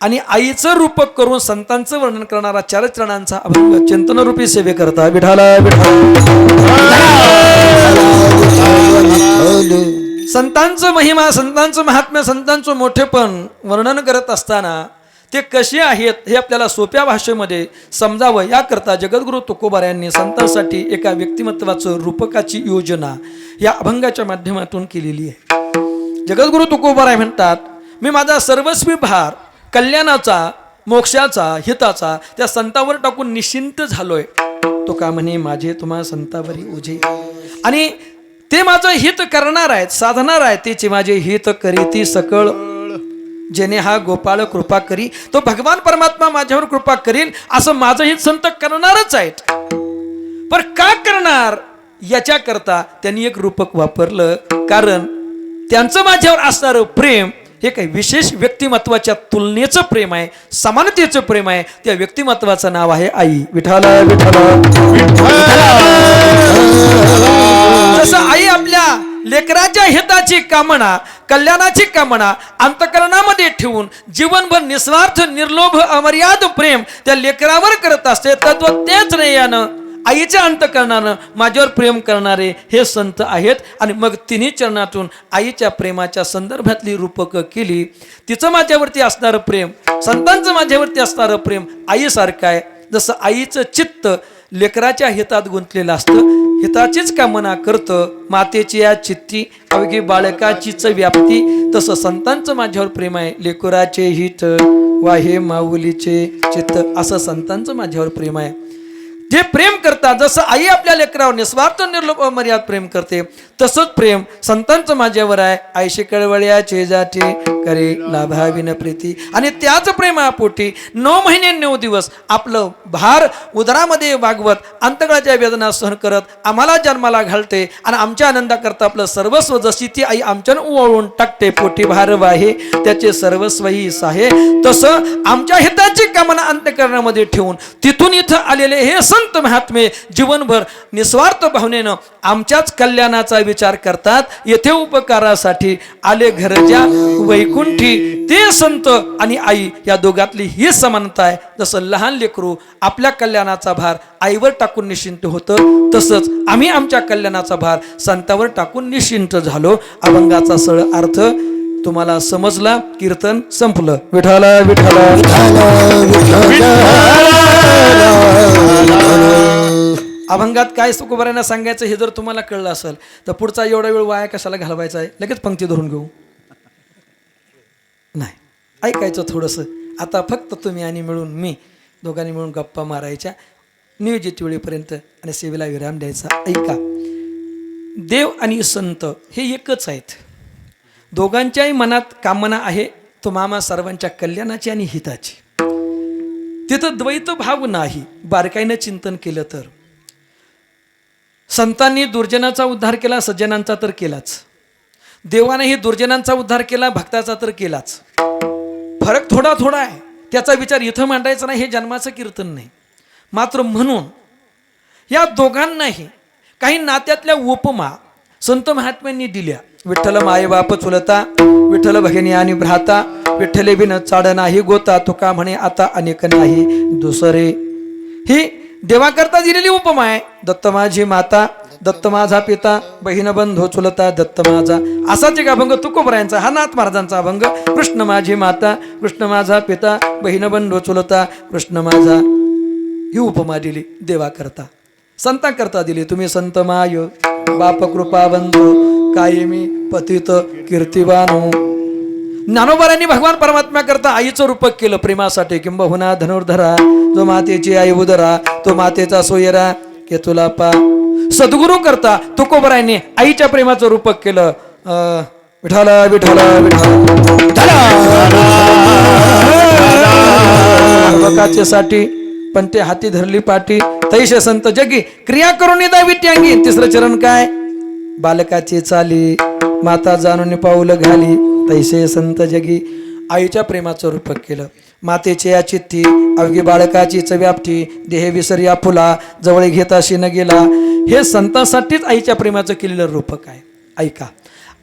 आणि आईचं रूपक करून संतांचं वर्णन करणारा 4 चरणांचा अभंग चिंतनरूपी सेवेकरता विठाला विठाला. संतांचं महिमा, संतांचं महात्म्य, संतांचं मोठेपण वर्णन करत असताना ते कसे आहेत हे आपल्याला सोप्या भाषेमध्ये समजावं, याकरता जगद्गुरु तुकोबार यांनी संतांसाठी एका व्यक्तिमत्वाचं रूपकाची योजना या अभंगाच्या माध्यमातून केलेली आहे. जगद्गुरु तुकोबाराय म्हणतात, मी माझा सर्वस्वी भार कल्याणाचा, मोक्षाचा, हिताचा त्या संतावर टाकून निश्चिंत झालोय. तो का म्हणे, माझे तुम्हा संतावरी ओझे, आणि ते माझं हित करणार आहेत, साधणार आहेत. तेचे माझे हित करीती सकळ, जेने हा गोपाळ कृपा करी. तो भगवान परमात्मा माझ्यावर कृपा करील असं माझं हित संत करणारच आहेत. पण का करणार याच्याकरता त्यांनी एक रूपक वापरलं, कारण त्यांचं माझ्यावर असणारं प्रेम हे काही विशेष व्यक्तिमत्वाच्या तुलनेचं प्रेम आहे, समानतेचं प्रेम आहे. त्या व्यक्तिमत्वाचं नाव आहे आई. विठाला विठाला. जसं आई आपल्या लेकराच्या हिताची कामना, कल्याणाची कामना अंतःकरणामध्ये ठेवून जीवनभर निस्वार्थ निर्लोभ अमर्याद प्रेम त्या लेकरावर करत असते, तत्व तेच यानं आईच्या अंतःकरणानं माझ्यावर प्रेम करणारे हे संत आहेत. आणि मग तिन्ही चरणातून आईच्या प्रेमाच्या संदर्भातली रूपक केली. तिचं माझ्यावरती असणारं प्रेम, संतांचं माझ्यावरती असणारं प्रेम आईसारखं आहे. जसं आईचं चित्त लेकराच्या हितात गुंतलेलं असतं, हिताचीच कामना करतं, मातेची या चित्ती अवघी बाळकाचीच व्याप्ती, तसं संतांचं माझ्यावर प्रेम आहे. लेकराचे हित वाहे माऊलीचे चित्त, असं संतांचं माझ्यावर प्रेम आहे. जे प्रेम करतात, जसं आई आपल्या लेकरावर निस्वार्थ निर्लोभ अमर्याद प्रेम करते, तसंच प्रेम संतांचं माझ्यावर आहे. आयशी कळवळ्याचे जाते करे लाभाविन प्रीती. आणि त्याच प्रेमापोटी 9 महिने 9 दिवस आपलं भार उदरामध्ये वागवत, अंतकाळाच्या वेदना सहन करत आम्हाला जन्माला घालते आणि आमच्या आनंदाकरता आपलं सर्वस्व, जशी ती आई आमच्यानं ओवाळून टाकते, पोटी भार वाहे त्याचे सर्वस्वही साहे, तसं आमच्या हिताची कामना अंतःकरणामध्ये ठेवून तिथून इथं आलेले हे संत महात्मे जीवनभर निस्वार्थ भावनेनं आमच्याच कल्याणाचा विचार करतात. येथे उपकारासाठी आले घरच्या वैकुंठी ते संत आणि आई या दोघातली ही समानता आहे. जसं लहान लेकरू आपल्या कल्याणाचा भार आईवर टाकून निश्चिंत होतं, तसंच आम्ही आमच्या कल्याणाचा भार संतावर टाकून निश्चिंत झालो. अभंगाचा सरळ अर्थ तुम्हाला समजला. कीर्तन संपलं. विठाला विठाला अभंगात काय सुखबऱ्यांना सांगायचं हे जर तुम्हाला कळलं असेल तर पुढचा एवढा वेळ वाया कशाला घालवायचा आहे. लगेच पंक्ती धरून घेऊ नाही, ऐकायचं थोडंसं. आता फक्त तुम्ही आणि मिळून मी दोघांनी मिळून गप्पा मारायच्या नियोजित वेळेपर्यंत आणि सेवेला विराम द्यायचा. ऐका, देव आणि संत हे एकच आहेत. दोघांच्याही मनात कामना आहे तुम्हा सर्वांच्या कल्याणाची आणि हिताची. तिथं द्वैत भाव नाही. बारकाईनं चिंतन केलं तर संतांनी दुर्जनाचा उद्धार केला, सज्जनांचा तर केलाच. देवानेही दुर्जनांचा उद्धार केला, भक्ताचा तर केलाच. फरक थोडा थोडा आहे. त्याचा विचार इथं मांडायचा नाही, हे जन्माचं कीर्तन नाही. मात्र म्हणून या दोघांनाही काही नात्यातल्या उपमा संत महात्म्यांनी दिल्या. विठ्ठल माये बाप चुलता, विठ्ठल भगिनी आणि भ्राता, विठ्ठले बिन चाड नाही गोता, तुका म्हणे आता अनेक नाही दुसरे. ही देवाकरता दिलेली उपमा आहे. दत्त माझी माता, दत्त माझा पिता, बहीण बंधू चुलता दत्त माझा. असाच एक अभंग तुकोबरायांचा, हा नाथ महाराजांचा अभंग. कृष्ण माझी माता, कृष्ण माझा पिता, बहीण बंधू चुलता कृष्ण माझा. ही उपमा दिली देवाकरता, संतांकरता दिली. तुम्ही संत माय बाप कृपा बंधू, कायमी पतित कीर्तिवानो. ज्ञानोबारांनी भगवान परमात्मा करता आईचं रूपक केलं प्रेमासाठी. किंबहुना धनुर्धरा, जो मातेची आई उदरा, तो मातेचा सोयरा के तुला पा. सद्गुरु करता तुकोबरायांनी आईच्या प्रेमाचं रूपक केलं. विठाला विठाला विठाला साठी पण ते हाती धरली पाठी, तैशे संत जगी क्रिया करून निदावी ट्यांगी. तिसरं चरण काय? बालकाची चाली, माता जाणून पाऊल घाली, तैसे संत जगी. आईच्या प्रेमाचं रूपक केलं. मातेचे या चित्ती, अवघी बाळकाचीच व्याप्ती, देह विसर्या फुला, जवळ घेताशी न गेला. हे संतांसाठीच आईच्या प्रेमाचं केलेलं रूपक आहे. ऐका,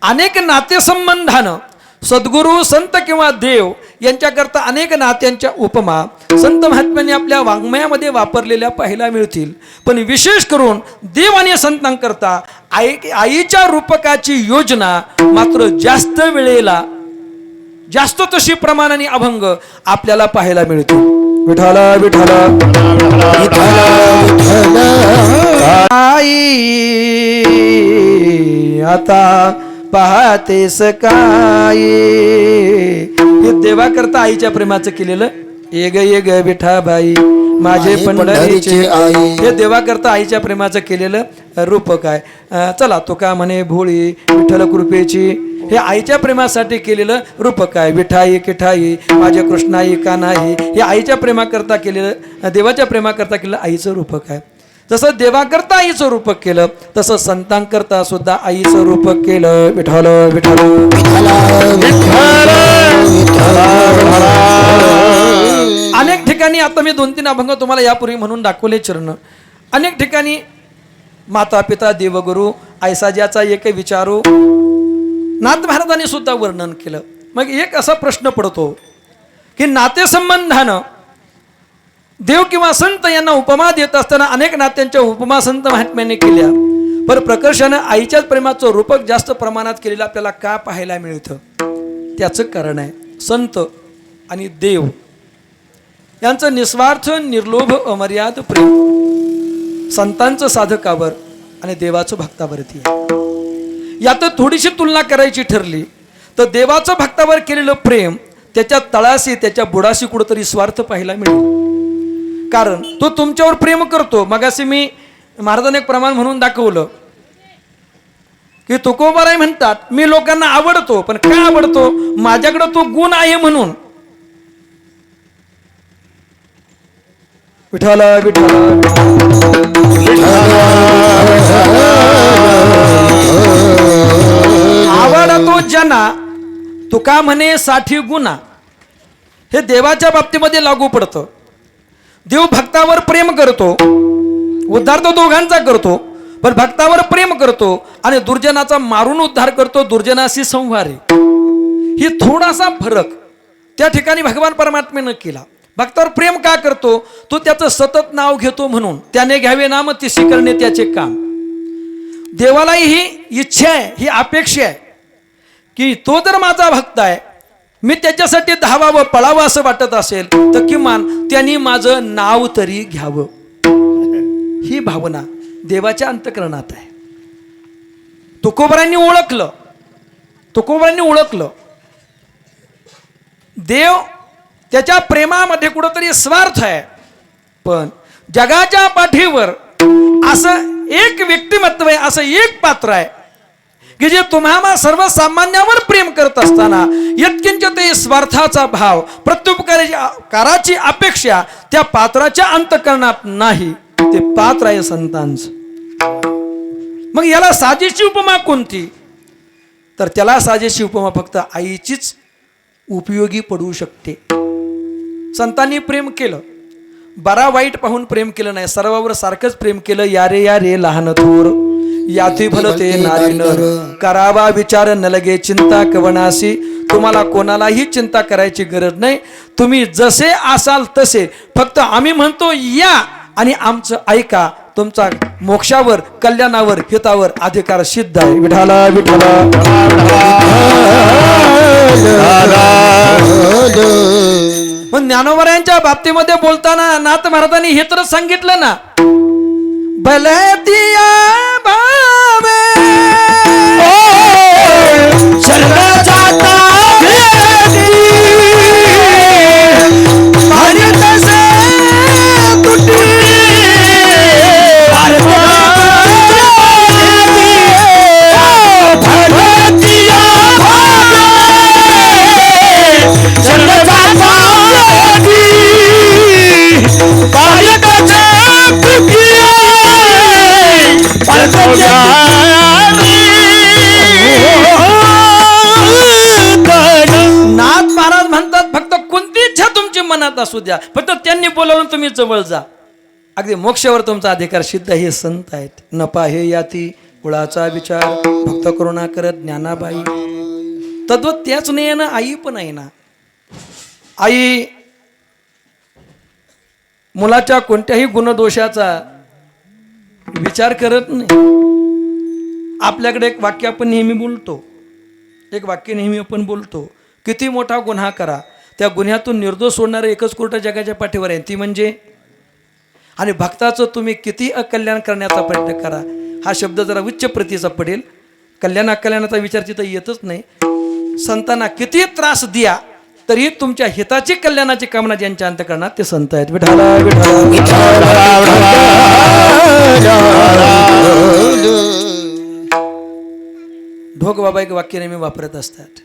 अनेक नातेसंबंधानं सद्गुरू संत किंवा देव यांच्याकरता अनेक नात्यांच्या उपमा संत महात्म्यांनी आपल्या वाङ्मयामध्ये वापरलेल्या पाहायला मिळतील. पण विशेष करून देव आणि संतांकरता आईच्या रूपकाची योजना मात्र जास्त वेळेला, जास्त तशी प्रमाणाने अभंग आपल्याला पाहायला मिळतो. विठाला विठाला आई आता पाहतेस काय. हे देवाकरता आईच्या प्रेमाचं केलेलं ये ग विठाबाई माझे पंढरीचे आई. हे देवाकरता आईच्या प्रेमाचं केलेलं रूपक आहे. चला तुका म्हणे भोळी विठ्ठल कृपेची, हे आईच्या प्रेमासाठी केलेलं रूपक आहे. विठाई किठाई माझ्या कृष्णाई का नाही, हे आईच्या प्रेमाकरता केलेलं, देवाच्या प्रेमाकरता केलेलं आईचं रूपक आहे. जसं देवाकरता आईचं रूपक केलं तसं संतांकरता सुद्धा आईचं रूपक केलं. विठ्ठल विठ्ठल अनेक ठिकाणी, आता मी 2-3 अभंग तुम्हाला यापूर्वी म्हणून दाखवले चरण. अनेक ठिकाणी माता पिता देवगुरु ऐसाज्याचा एक विचारू नाथ महाराजांनी सुद्धा वर्णन केलं. मग एक असा प्रश्न पडतो की नातेसंबंधानं देव किंवा संत यांना उपमा देत असताना अनेक नात्यांच्या उपमा संत महात्म्यांनी केल्या, पण प्रकर्षानं आईच्याच प्रेमाचं रूपक जास्त प्रमाणात केलेलं आपल्याला का पाहायला मिळतं? त्याचं कारण आहे संत आणि देव यांचं निस्वार्थ निर्लोभ अमर्याद प्रेम संतांचं साधकावर आणि देवाचं भक्तावरती आहे. यात थोडीशी तुलना करायची ठरली तर देवाचं भक्तावर केलेलं प्रेम त्याच्या तळाशी, त्याच्या बुडाशी कुठंतरी स्वार्थ पाहायला मिळेल. कारण तो तुमच्यावर प्रेम करतो. मगाशी मी महाराजांनी एक प्रमाण म्हणून दाखवलं की तुकोबाराय म्हणतात मी लोकांना आवडतो, पण का आवडतो? माझ्याकडे तो गुण आहे म्हणून. विठ्ठल विठ्ठल आवडतो जना तुका म्हणे 60 गुणा. हे देवाच्या बाबतीमध्ये लागू पडतं. देव भक्तावर प्रेम करतो, उद्धार तो दोघांचा करतो, पण भक्तावर प्रेम करतो आणि दुर्जनाचा मारून उद्धार करतो, दुर्जनाशी संहार आहे. ही थोडासा फरक त्या ठिकाणी भगवान परमात्म्यानं केला. भक्तावर प्रेम का करतो? तो त्याचं सतत नाव घेतो म्हणून. त्याने घ्यावे नाम तिसी करणे त्याचे काम. देवालाही ही इच्छा आहे, ही अपेक्षा आहे की तो जर माझा भक्त आहे, मी त्याच्यासाठी धावावं पळावं असं वाटत असेल तर किमान त्यांनी माझं नाव तरी घ्यावं. ही भावना देवाच्या अंतःकरणात आहे. तुकोबारांनी ओळखलं देव त्याच्या प्रेमामध्ये कुठंतरी स्वार्थ आहे, पण जगाच्या पाठीवर असं एक व्यक्तिमत्व आहे, असं एक पात्र आहे की जे तुम्हाला सर्वसामान्यावर प्रेम करत असताना यत्किंच ते स्वार्थाचा भाव, प्रत्युपकाराची अपेक्षा त्या पात्राच्या अंतःकरणात नाही. ते पात्र आहे संतांचं. मग याला साजेशी उपमा कोणती? तर त्याला साजेशी उपमा फक्त आईचीच उपयोगी पडू शकते. संतांनी प्रेम केलं, बरा वाईट पाहून प्रेम केलं नाही, सर्वावर सारखंच प्रेम केलं. या रे लहान थोर याती भलते नारी नर, करावा विचार न लगे चिंता कवनासी. तुम्हाला कोणालाही चिंता करायची गरज नाही. तुम्ही जसे असाल तसे, फक्त आम्ही म्हणतो या आणि आमचं ऐका. तुमचा मोक्षावर, कल्याणावर, हितावर अधिकार सिद्ध आहे. विठाला विठाला पण ज्ञानोबरायांच्या बाबतीमध्ये बोलताना नाथ महाराजांनी हे तर सांगितलं ना, भले दिया भावे सर्व जाता नाथ महाराज म्हणतात फक्त कोणती इच्छा तुमची मनात असू द्या, फक्त त्यांनी बोलावून तुम्ही जवळ जा. अगदी मोक्षावर तुमचा अधिकार सिद्ध. हे संत आहेत. नपा हे याती कुळाचा विचार, भक्त करुणा करत ज्ञानाबाई. तद्वत त्याच नाही ना, आई पण आहे ना. आई मुलाच्या कोणत्याही गुणदोषाचा विचार करत नाही. आपल्याकडे एक वाक्य आपण नेहमी बोलतो, किती मोठा गुन्हा करा, त्या गुन्ह्यातून निर्दोष सोडणारं एकच कोर्ट जगाच्या पाठीवर आहे, ती म्हणजे. आणि भक्ताचं तुम्ही किती अकल्याण करण्याचा प्रयत्न करा, हा शब्द जरा उच्च प्रतीचा पडेल. कल्याणाचा विचार तिथं येतच नाही. संतांना किती त्रास द्या तरी तुमच्या हिताची, कल्याणाची कामना ज्यांच्या अंतःकरणात ते संत आहेत. विठाला ढोक बाबा एक वाक्य नेहमी वापरत असतात,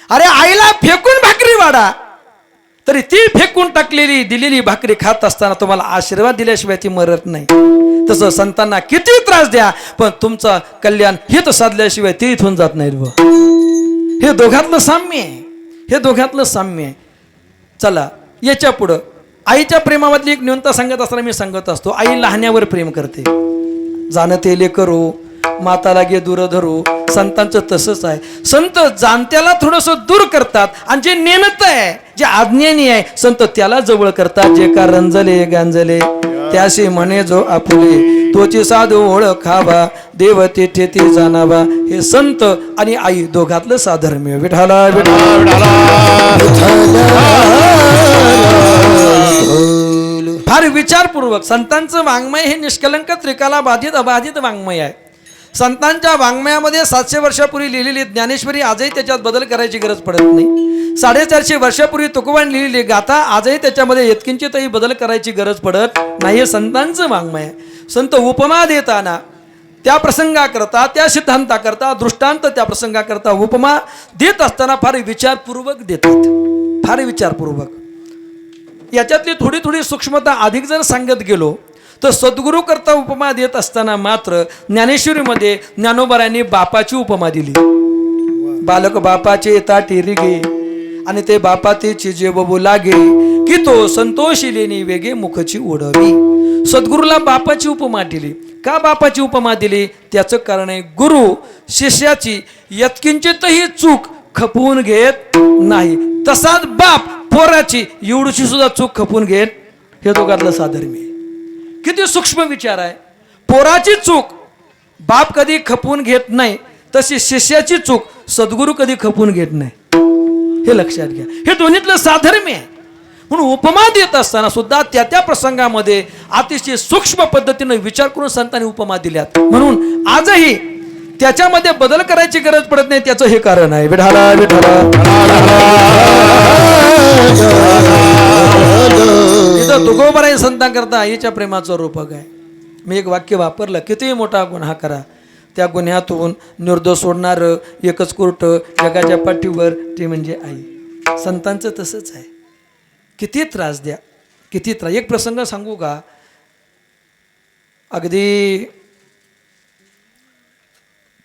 अरे आईला फेकून भाकरी वाढा, तरी ती फेकून टाकलेली दिलेली भाकरी खात असताना तुम्हाला आशीर्वाद दिल्याशिवाय ती मरत नाही. तसं संतांना किती त्रास द्या, पण तुमचं कल्याण हित साधल्याशिवाय ते इथून जात नाहीत. हे दोघातलं साम्य आहे. चला याच्या पुढं आईच्या प्रेमामधली एक न्यूनता सांगत असताना मी सांगत असतो, आई लहान्यावर प्रेम करते. जाणते लेकरो माता लागे दूर धरू. संतांचं तसंच आहे. संत जाणत्याला थोडंसं दूर करतात आणि जे नेणत आहे, जे आज्ञानी आहे, संत त्याला जवळ करतात. जे का रंजले गांजले त्याशी म्हणे जो आपुले, तोची साधू ओळखावा देव तेथे ती जाणावा. हे संत आणि आई दोघातलं साधर्म्य. विठाला फार विचारपूर्वक संतांचं वाङ्मय हे निष्कलंक, त्रिकाला बाधित अबाधित वाङ्मय आहे. संतांच्या वाङ्मयामध्ये 700 वर्षापूर्वी लिहिलेली ज्ञानेश्वरी आजही त्याच्यात बदल करायची गरज पडत नाही. 450 वर्षापूर्वी तुकोबाने लिहिलेली गाथा आजही त्याच्यामध्ये यत्किंचितही बदल करायची गरज पडत नाही. हे संतांचं वाङ्मय आहे. संत उपमा देताना त्या प्रसंगाकरता, त्या सिद्धांताकरता, दृष्टांत त्या प्रसंगाकरता उपमा देत असताना फार विचारपूर्वक देतात, फार विचारपूर्वक. याच्यातली थोडी थोडी सूक्ष्मता अधिक जर सांगत गेलो तर सद्गुरू करता उपमा देत असताना मात्र ज्ञानेश्वरीमध्ये ज्ञानोबारायांनी बापाची उपमा दिली. बालक बापाचे ताटी रिगे आणि ते बापातेचे जेवू लागे की तो संतोषी लेनी वेगे मुखची ओढवी. सद्गुरूला बापाची उपमा दिली. का बापाची उपमा दिली? त्याचं कारण आहे गुरु शिष्याची यत्किंचितही चूक खपवून घेत नाही, तसाच बाप पोराची एवढीशी सुद्धा चूक खपवून घेत. हे दोघातलं साधर्म्य आहे. किती सूक्ष्म विचार आहे. पोराची चूक बाप कधी खपवून घेत नाही, तशी शिष्याची चूक सद्गुरू कधी खपवून घेत नाही. हे लक्षात घ्या. हे दोन्हीतलं साधर्म्य आहे. म्हणून उपमा देत असताना सुद्धा त्या त्या प्रसंगामध्ये अतिशय सूक्ष्म पद्धतीने विचार करून संतांनी उपमा दिल्यात. म्हणून आजही त्याच्यामध्ये बदल करायची गरज पडत नाही. त्याचं हे कारण आहे. विठाला विठाला इथं तुकोबाराय संतांकरता आईच्या प्रेमाचं रूपक आहे. मी एक वाक्य वापरलं, कितीही मोठा गुन्हा करा त्या गुन्ह्यातून निर्दोष सोडणारं एकच कोर्ट जगाच्या पाठीवर ते म्हणजे आई. संतांचं तसंच आहे. किती त्रास द्या, किती त्रास. एक प्रसंग सांगू का? अगदी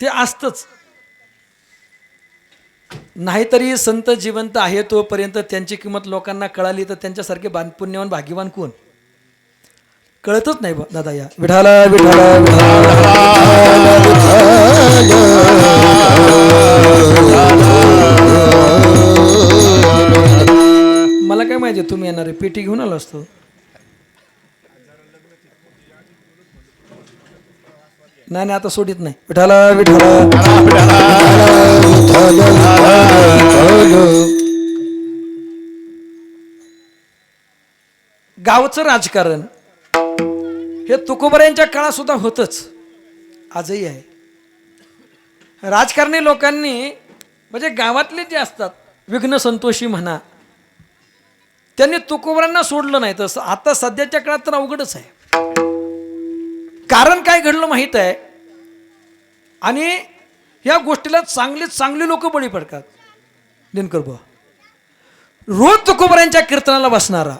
ते असतंच. नाहीतरी संत जिवंत आहे तोपर्यंत त्यांची किंमत लोकांना कळाली तर त्यांच्यासारखे पुण्यवान भाग्यवान कोण? कळतच नाही दादा. या विठाला विठाला मला काय माहिती तुम्ही येणार आहे. पेटी घेऊन आलो असतो. नाही आता सोडित नाही. विठाला विठाला गावचं राजकारण हे तुकोबारायांच्या काळात सुद्धा होतच, आजही आहे. राजकारणी लोकांनी म्हणजे गावातले जे असतात विघ्न संतोषी म्हणा, त्यांनी तुकोबारांना सोडलं नाही. तसं आता सध्याच्या काळात तर अवघडच आहे. कारण काय घडलं माहीत आहे. आणि या गोष्टीला चांगली लोक बळी पडतात. दिनकर बुवा रोज तुकोबारायांच्या कीर्तनाला बसणारा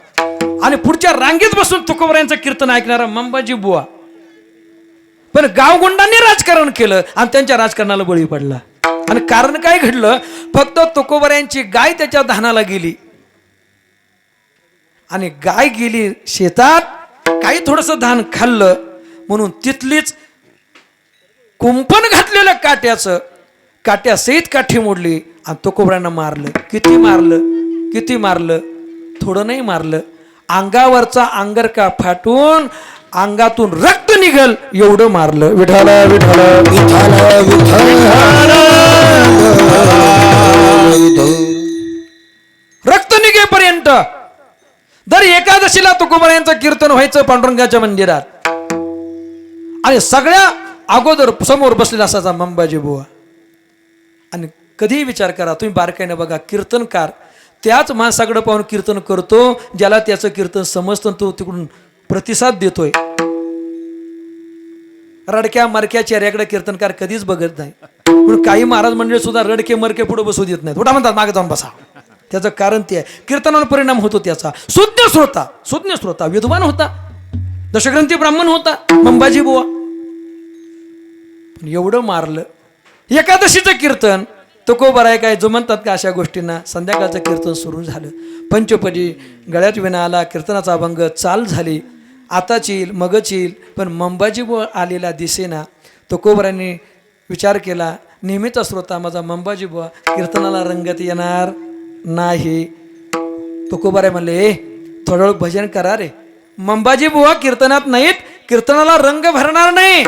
आणि पुढच्या रांगेत बसून तुकोबारायांचं कीर्तन ऐकणारा मंबाजी बुवा, पण गावगुंडांनी राजकारण केलं आणि त्यांच्या राजकारणाला बळी पडला. आणि कारण काय घडलं? फक्त तुकोबारायांची गाय त्याच्या धानाला गेली आणि गाय गेली शेतात, काही थोडंसं धान खाल्लं म्हणून तिथलीच कुंपण घातलेलं काट्यासहित काठी मोडली आणि तुकोबारायांना मारलं. किती मारलं? थोडं नाही मारलं. अंगावरचा अंगरका फाटून अंगातून रक्त निघल एवढं मारलं. विठाला विठाला विठाला विठाला रक्त निघेपर्यंत दर एकादशीला तुकोबारायांचं कीर्तन व्हायचं पांडुरंगाच्या मंदिरात. आणि सगळ्या अगोदर समोर बसलेला असायचा मंबाजी बुवा. आणि कधीही विचार करा तुम्ही, बारकाईने बघा, कीर्तनकार त्याच माणसाकडे पाहून कीर्तन करतो ज्याला त्याचं कीर्तन समजतं, तो तिकडून प्रतिसाद देतोय. रडक्या मरक्या चेहऱ्याकडे कीर्तनकार कधीच बघत नाही. म्हणून काही महाराज मंडळी सुद्धा रडके मरके पुढे बसू देत नाहीत. उठा म्हणतात, मागे जाऊन बसा. त्याचं कारण ते आहे, कीर्तनावर परिणाम होतो त्याचा. सुज्ञ श्रोता विद्वान होता, दशग्रंथी ब्राह्मण होता मंबाजी बुवा. एवढं मारलं. एकादशीचं कीर्तन तुकोबाराय काय म्हणतात का अशा गोष्टींना? संध्याकाळचं कीर्तन सुरू झालं. पंचपदी गळ्यात विना आला, कीर्तनाचा अभंग चाल झाली. आताच येईल मगच येईल, पण मंबाजी बुवा आलेला दिसेना. तुकोबारायांनी विचार केला, नेहमीचा श्रोता माझा मंबाजी बुवा कीर्तनाला रंगत येणार नाही. तुकोबाराय म्हणले, थोडं वेळ भजन करा रे. मंबाजी बुवा कीर्तनात नाहीत, कीर्तनाला रंग भरणार नाही.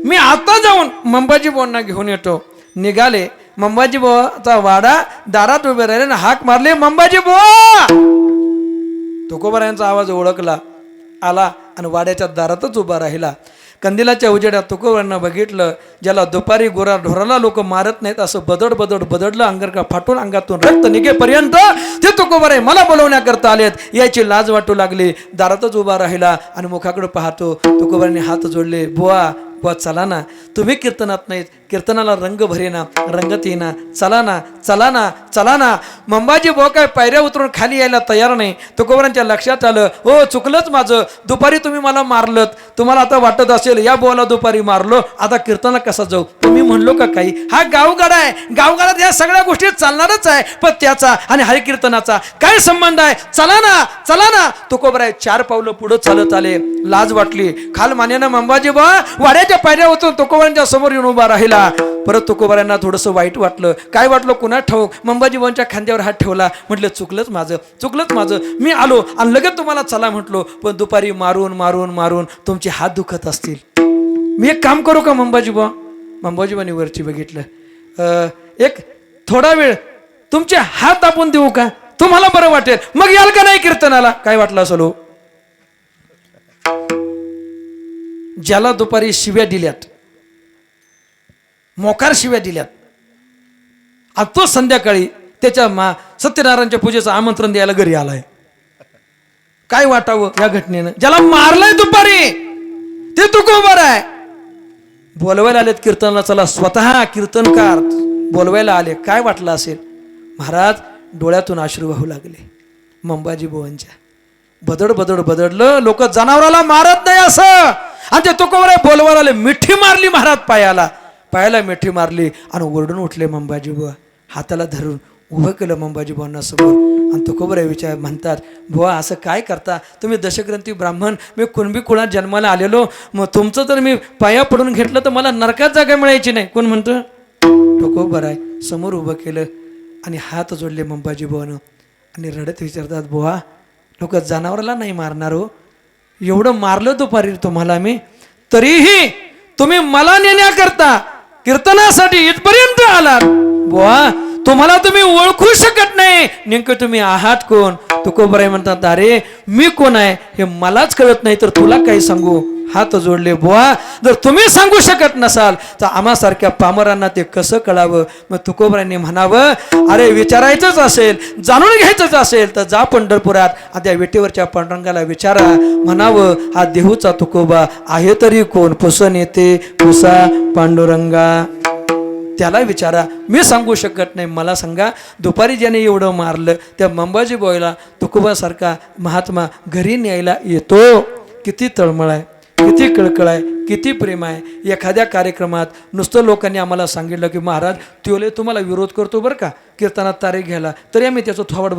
मी आता जाऊन मंबाजी बुवांना घेऊन येतो. निघाले. मंबाजी बुवाचा वाडा दारात उभे राहिले ना हाक मारले, मंबाजी बुवा. तुकोबारायांचा आवाज ओळखला, आला आणि वाड्याच्या दारातच उभा राहिला. कंदिलाच्या उजेडात तुकोबारांना बघितलं, ज्याला दुपारी गोरा ढोराला लोक मारत नाहीत असं बदडलं अंगारका फाटून अंगातून रक्त निघेपर्यंत ते तुकोबारे मला बोलवण्याकरता आलेत, याची लाज वाटू लागली. दारातच उभा राहिला आणि मुखाकडे पाहतो. तुकोबारांनी हात जोडले, बुवा चला ना, तुम्ही कीर्तनात नाहीत, कीर्तनाला रंग भरेना, रंगत येईना, चला ना. मंबाजी बुवा काय पायऱ्या उतरून खाली यायला तयार नाही. तुकोबारांच्या लक्षात आलं, हो चुकलंच माझं, दुपारी तुम्ही मला मारलत, तुम्हाला आता वाटत असेल या बुवाला दुपारी मारलो, आता कीर्तनाला कसा जाऊ, तुम्ही म्हणलो का काही, हा गावगाडा आहे, गावगाडात या सगळ्या गोष्टी चालणारच आहे, पण त्याचा आणि हरिकीर्तनाचा काय संबंध आहे, चला ना. तुकोबाराय 4 पावलं पुढे चालत आले. लाज वाटली, खाल मान्यानं मंबाजी बुवा वाड्याच्या पायऱ्या उतरून तुकोबारांच्या समोर येऊन उभा राहिला. परत तुकोबारांना थोडंसं वाईट वाटलं. काय वाटलं कुणा ठाऊक, मंबाजी बुवांच्या खांद्यावर हात ठेवला. म्हटलं चुकलंच माझं, मी आलो आणि लगेच तुम्हाला चला म्हटलो, पण दुपारी मारून तुमचे हात दुखत असतील. मी एक काम करू का मंबाजी बुवांनी वरची बघितलं, एक थोडा वेळ तुमचे हात आपण देऊ का, तुम्हाला बरं वाटेल, मग याल का नाही कीर्तनाला. काय वाटलं असेल हो, ज्याला दुपारी शिव्या दिल्यात, मोकार शिव्या दिल्यात, आता तो संध्याकाळी त्याच्या सत्यनारायणच्या पूजेचं आमंत्रण द्यायला घरी आलाय. काय वाटावं या घटनेनं, ज्याला मारलंय दुपारी ते तुकोबार आहे. बोलवायला आलेत कीर्तनाला, चला स्वतः कीर्तनकार बोलवायला आले. काय वाटलं असेल, महाराज डोळ्यातून अश्रू वाहू लागले. मंबाजी बुवांच्या बदडलं, लोक जनावराला मारत नाही असं, आणि ते तुकोबार बोलवायला आले, मिठी मारली महाराज पायाला मिठी मारली आणि ओरडून उठले. मंबाजी बुवा हाताला धरून उभं केलं मंबाजी बुवांना समोर, आणि तुकोबार म्हणतात, बुवा असं काय करता तुम्ही, दशग्रंथी ब्राह्मण, मी कुणबी कुणात जन्माला आलेलो, मग तुमचं जर मी पाया पडून घेतलं तर मला नरकात जागा मिळायची नाही. कोण म्हणतं, तुकोबार आहे समोर उभं केलं आणि हात जोडले मंबाजी बुवानं, आणि रडत विचारतात, बुवा लोक जनावराला नाही मारणार हो, एवढं मारलं दुपारी तुम्हाला मी, तरीही तुम्ही मला नेण्याकरता कीर्तनासाठी इथपर्यंत आलात. बुवा तुम्हाला तुम्ही ओळखू शकत नाही, नेमकं तुम्ही आहात कोण. तुकोबाराय म्हणतात, अरे मी कोण आहे हे मलाच कळत नाही, तर तुला काही सांगू. हात जोडले, बुवा जर तुम्ही सांगू शकत नसाल तर आम्हासारख्या पामरांना ते कसं कळावं. मग तुकोबारांनी म्हणावं, अरे विचारायचंच असेल, जाणून घ्यायचंच असेल तर जा पंढरपुरात, त्या विटेवरच्या पांडुरंगाला विचारा. म्हणावं, हा देहूचा तुकोबा आहे तरी कोण, पुसन येते पुसा पांडुरंगा, त्याला विचारा, मी सांगू शकत नाही, मला सांगा. दुपारी ज्याने एवढं मारलं त्या मंबाजी बुवाला तुकोबासारखा महात्मा घरी न्यायला येतो. किती तळमळ आहे, किती कळकळ आहे, किती प्रेम आहे. एखाद्या कार्यक्रमात नुसतं लोकांनी आम्हाला सांगितलं की महाराज त्योले तुम्हाला विरोध करतो बरं का कीर्तनात तारीख घ्यायला, तरी आम्ही त्याचं थोबाड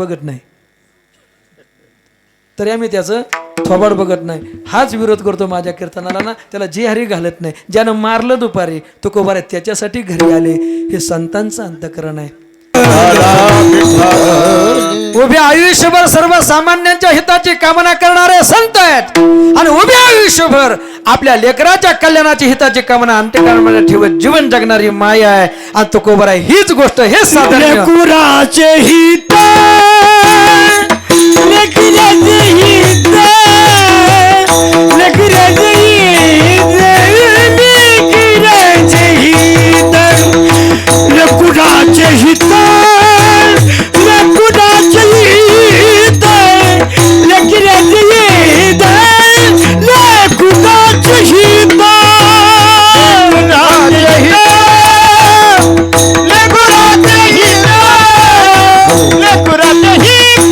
बघत नाही, हाच विरोध करतो माझ्या कीर्तनाला ना, त्याला जे हरी घालत नाही. ज्यानं मारलं दुपारी तुकोबार त्याच्यासाठी घरी आले, हे संतांचं अंतःकरण आहे. उभ्या आयुष्यभर सर्वसामान्यांच्या हिताची कामना करणारे संत आहेत, आणि उभ्या आयुष्यभर आपल्या लेकराच्या कल्याणाची हिताची कामना अंत्यकाळामध्ये ठेवत जीवन जगणारी माया आहे. आणि तुकोबार हीच गोष्ट, हे साधन लेकराचे हित, लेकराचे हित, लेकराचे हित, लेकराचे हित, लेकराचे हित, लेकराचे हित, लेकराचे हित, लेकराचे हित, लेकराचे हित,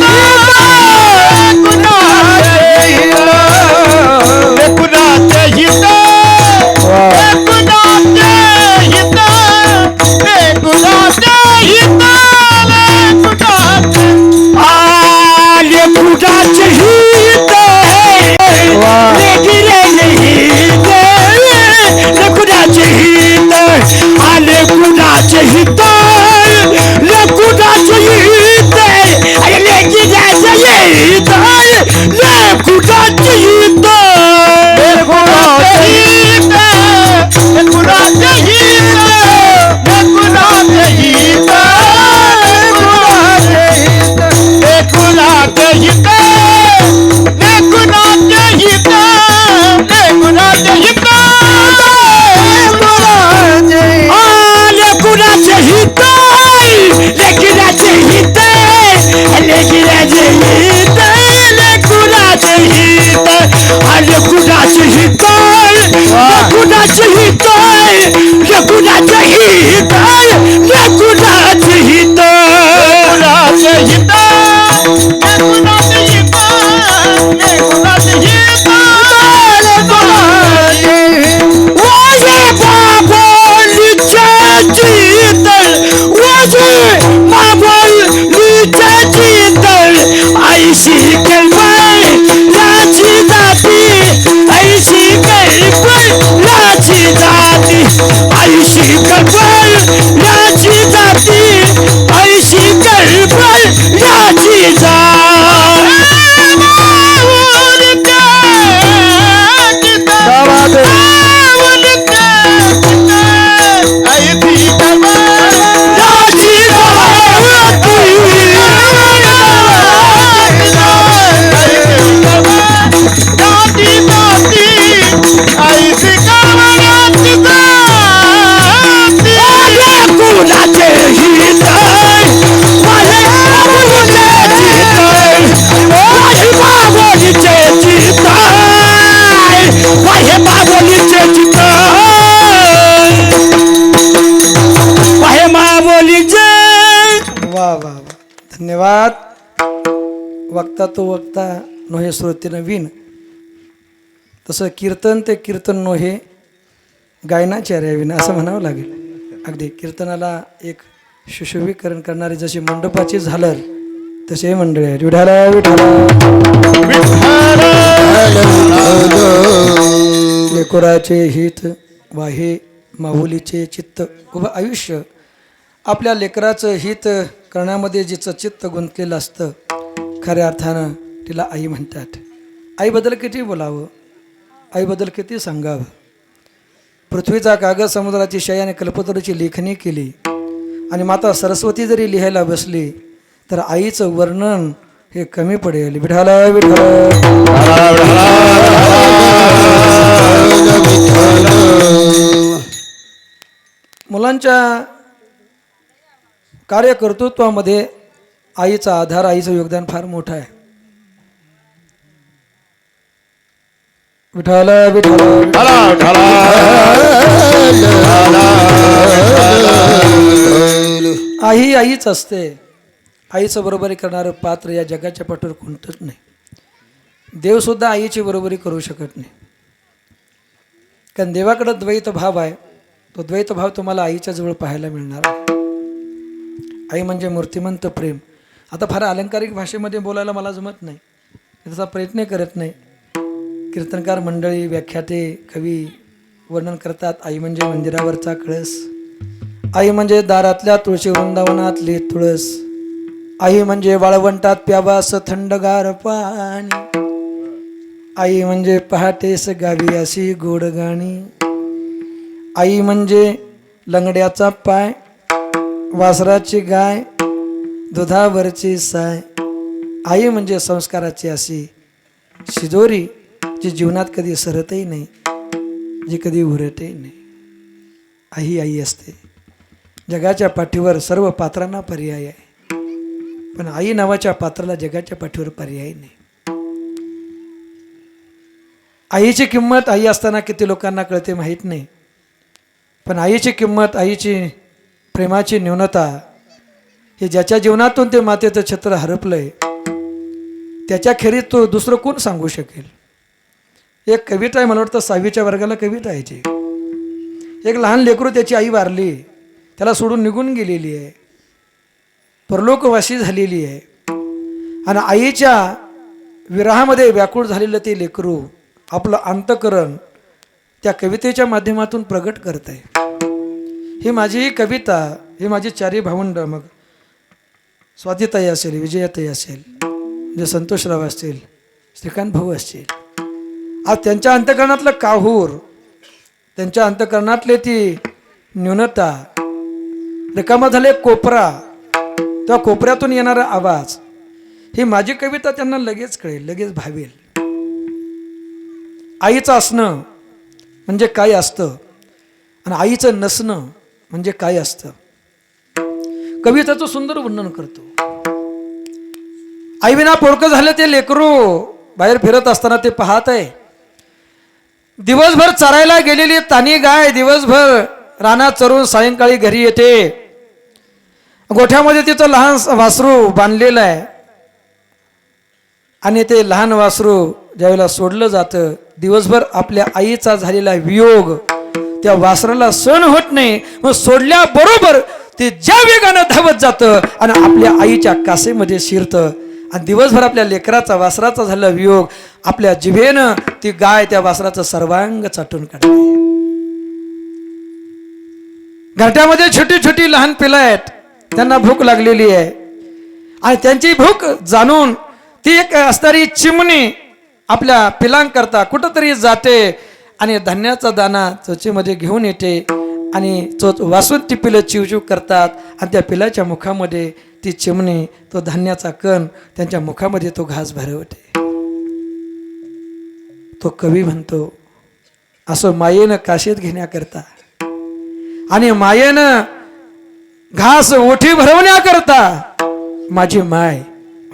वक्ता तो वक्ता नोहे श्रोतीनं विन, तसं कीर्तन ते कीर्तन नोहे गायनाचार्य विन असं म्हणावं लागेल. अगदी कीर्तनाला एक सुशोभीकरण करणारी जशी मंडपाची झालर तसे मंडळी आहेत. विठाला विठाला लेकराचे हित वाहे माऊलीचे चित्त. उभं आयुष्य आपल्या लेकराचं हित करण्यामध्ये जिचं चित्त गुंतलेलं असतं खऱ्या अर्थानं तिला आई म्हणतात. आईबद्दल किती बोलावं, आईबद्दल किती सांगावं. पृथ्वीचा कागद समुद्राची शयाने कल्पतरूची लेखणी केली आणि माता सरस्वती जरी लिहायला बसली तर आईचं वर्णन हे कमी पडेल. विठाला विठाला मुलांच्या कार्यकर्तृत्वामध्ये आईचा आधार, आईचं योगदान फार मोठं आहे. विठाला विठाला आई आईच असते. आईचं बरोबरी करणारं पात्र या जगाच्या पाठीवर कोणतंच नाही. देवसुद्धा आईची बरोबरी करू शकत नाही, कारण देवाकडं द्वैत भाव आहे. तो द्वैत भाव तुम्हाला आईच्या जवळ पाहायला मिळणार आहे. आई म्हणजे मूर्तिमंत प्रेम. आता फार अलंकारिक भाषेमध्ये बोलायला मला जमत नाही, त्याचा प्रयत्न करत नाही. कीर्तनकार मंडळी, व्याख्याते, कवी वर्णन करतात. आई म्हणजे मंदिरावरचा कळस, आई म्हणजे दारातल्या तुळशी वृंदावनातली तुळस, आई म्हणजे वाळवंटात प्यावास थंडगार पाणी, आई म्हणजे पहाटेस गावी अशी गोड गाणी, आई म्हणजे लंगड्याचा पाय, वासराची गाय, दुधावरची साय, आई म्हणजे संस्काराची अशी शिदोरी जी जीवनात कधी सरतही नाही, जी कधी उरतही नाही. आई आई असते. जगाच्या पाठीवर सर्व पात्रांना पर्याय आहे, पण आई नावाच्या पात्राला जगाच्या पाठीवर पर्याय नाही. आईची किंमत आई असताना किती लोकांना कळते माहीत नाही, पण आईची किंमत, आईची प्रेमाची न्यूनता हे ज्याच्या जीवनातून ते मातेचं छत्र हरपलंय त्याच्या खेरीत तो दुसरं कोण सांगू शकेल. एक कविता आहे, मला वाटतं 6वीच्या वर्गाला कविता आहे. एक लहान लेकरू, त्याची आई वारली, त्याला सोडून निघून गेलेली आहे, परलोकवासी झालेली आहे, आणि आईच्या विरहामध्ये व्याकुळ झालेलं ते लेकरू आपलं अंतःकरण त्या कवितेच्या माध्यमातून प्रगट करत आहे. ही माझी कविता, ही माझी चारी भावंड, मग स्वातीताई असेल, विजयाताई असेल, म्हणजे संतोषराव असतील, श्रीकांत भाऊ असतील, आज त्यांच्या अंतःकरणातलं काहूर, त्यांच्या अंतःकरणातले ती न्यूनता, रिकामा झाले कोपरा, त्या कोपऱ्यातून येणारा आवाज, ही माझी कविता त्यांना लगेच कळेल, लगेच भावेल. आईचं असणं म्हणजे काय असतं आणि आईचं नसणं म्हणजे काय असतं, कवितेचं सुंदर वर्णन करतो. आईविना पोरकं झालं ते लेकरू बाहेर फिरत असताना ते पाहत आहे. दिवसभर चरायला गेलेली तानी गाय दिवसभर रानात चरून सायंकाळी घरी येते. गोठ्यामध्ये तिचं लहान वासरू बांधलेलं आहे, आणि ते लहान वासरू ज्यावेळेला सोडलं जातं, दिवसभर आपल्या आईचा झालेला वियोग त्या वासराला सहन होत नाही. मग सोडल्याबरोबर ते ज्या वेगानं धावत जातं आणि आपल्या आईच्या कासेमध्ये शिरतं, आणि दिवसभर आपल्या लेकराचा, वासराचा झालेला वियोग आपल्या जिभेनं ती गाय त्या वासराचं सर्वांग चाटून काढते. घरट्यामध्ये छोटी छोटी लहान पिलं आहेत, त्यांना भूक लागलेली आहे, आणि त्यांची भूक जाणून ती एक असणारी चिमणी आपल्या पिलांकरता कुठंतरी जाते आणि धान्याचा दाना चोचीमध्ये घेऊन येते, आणि चोच वासून ती पिलं चिवचिव करतात, आणि त्या पिलाच्या मुखामध्ये ती चिमणी तो धान्याचा कण त्यांच्या मुखामध्ये तो घास भरवते. तो कवी म्हणतो, असं मायेनं काशीत घेण्याकरता आणि मायेनं घास ओठी भरवण्याकरता माझी माय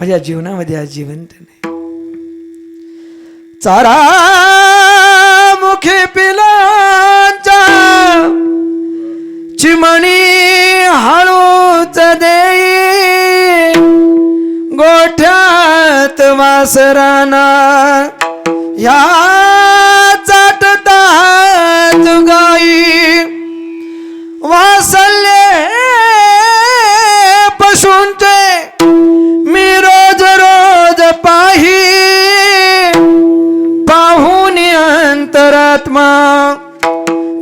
माझ्या जीवनामध्ये आज जिवंत नाही. चारा मुखी पिलांचा चिमणी हळूच देई, गोठ्यात वासराना ह्या चाटतात गाई वासल्ये पशूंचे मी रोज रोज पाहून अंतरात्मा